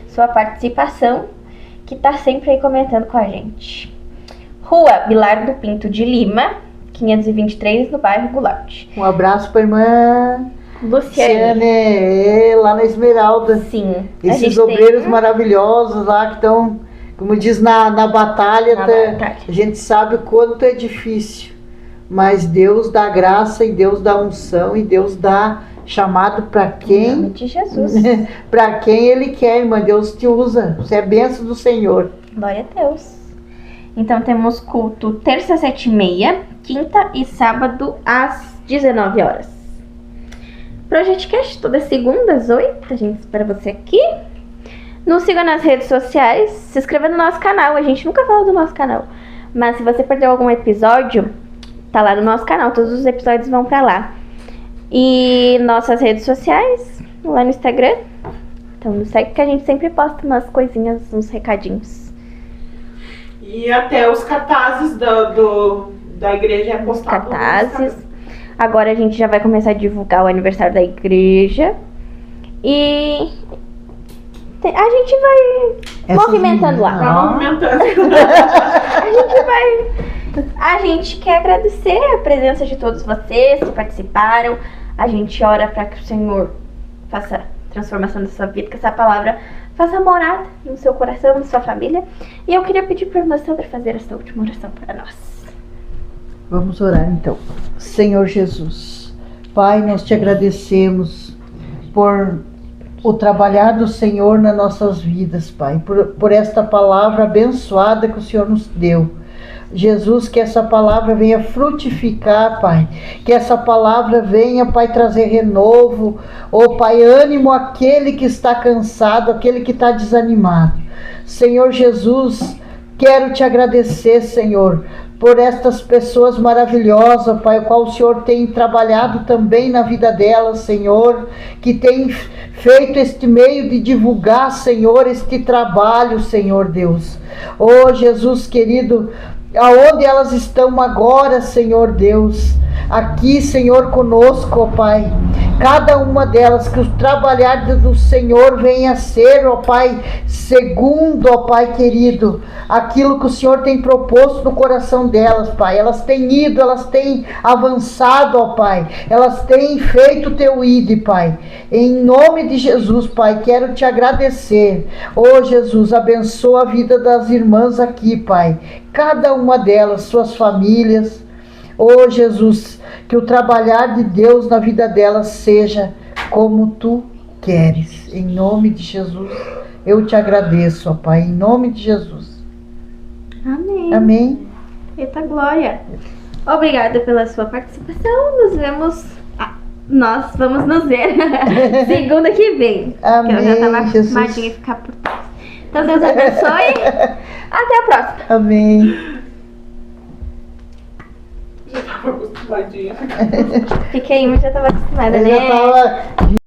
sua participação, que tá sempre aí comentando com a gente. Rua Bilardo Pinto de Lima, 523, no bairro Goulart. Um abraço pra irmã Luciane. lá na Esmeralda. Sim. Esses obreiros maravilhosos lá que estão, como diz, na batalha. A gente sabe o quanto é difícil. Mas Deus dá graça e Deus dá unção e Deus dá chamado para quem? Em nome de Jesus. Para quem Ele quer, irmã. Deus te usa. Você é bênção do Senhor. Glória a Deus. Então temos culto terça às 7h30, quinta e sábado às 19 horas. Projectcast toda segunda às 8. A gente espera você aqui. Nos siga nas redes sociais. Se inscreva no nosso canal. A gente nunca fala do nosso canal. Mas se você perdeu algum episódio, tá lá no nosso canal. Todos os episódios vão pra lá. E nossas redes sociais, lá no Instagram. Então nos segue que a gente sempre posta umas coisinhas, uns recadinhos. E até os cartazes da igreja é postado. Cartazes. Agora a gente já vai começar a divulgar o aniversário da igreja. E a gente vai movimentando lá. Tá movimentando. A gente quer agradecer a presença de todos vocês que participaram. A gente ora para que o Senhor faça transformação da sua vida, que essa palavra faça morada no seu coração, na sua família. E eu queria pedir para a irmã Sandra fazer essa última oração para nós. Vamos orar então. Senhor Jesus, Pai, nós te agradecemos por o trabalhar do Senhor nas nossas vidas, Pai, por esta palavra abençoada que o Senhor nos deu. Jesus, que essa palavra venha frutificar, Pai, que essa palavra venha, Pai, trazer renovo, Pai, ânimo àquele que está cansado, àquele que está desanimado. Senhor Jesus, quero te agradecer, Senhor, por estas pessoas maravilhosas, Pai, o qual o Senhor tem trabalhado também na vida delas, Senhor, que tem feito este meio de divulgar, Senhor, este trabalho, Senhor Deus. Jesus querido, aonde elas estão agora, Senhor Deus, aqui, Senhor, conosco, Pai, cada uma delas, que o trabalhar do Senhor venha a ser, Pai, segundo, Pai querido, aquilo que o Senhor tem proposto no coração delas, Pai. Elas têm ido, elas têm avançado, Pai, elas têm feito o teu ID, Pai. Em nome de Jesus, Pai, quero te agradecer. Jesus, abençoa a vida das irmãs aqui, Pai, cada uma delas, suas famílias. Jesus, que o trabalhar de Deus na vida delas seja como tu queres. Em nome de Jesus, eu te agradeço, Pai, em nome de Jesus. Amém. Amém. Eita glória. Obrigada pela sua participação. Nos vemos. Nós vamos nos ver segunda que vem. Amém. Que eu já estava acostumadinha a ficar por trás. Então Deus abençoe. Até a próxima. Amém. Já tava acostumadinha. Fiquei, mas já estava acostumada, Eu né? já tava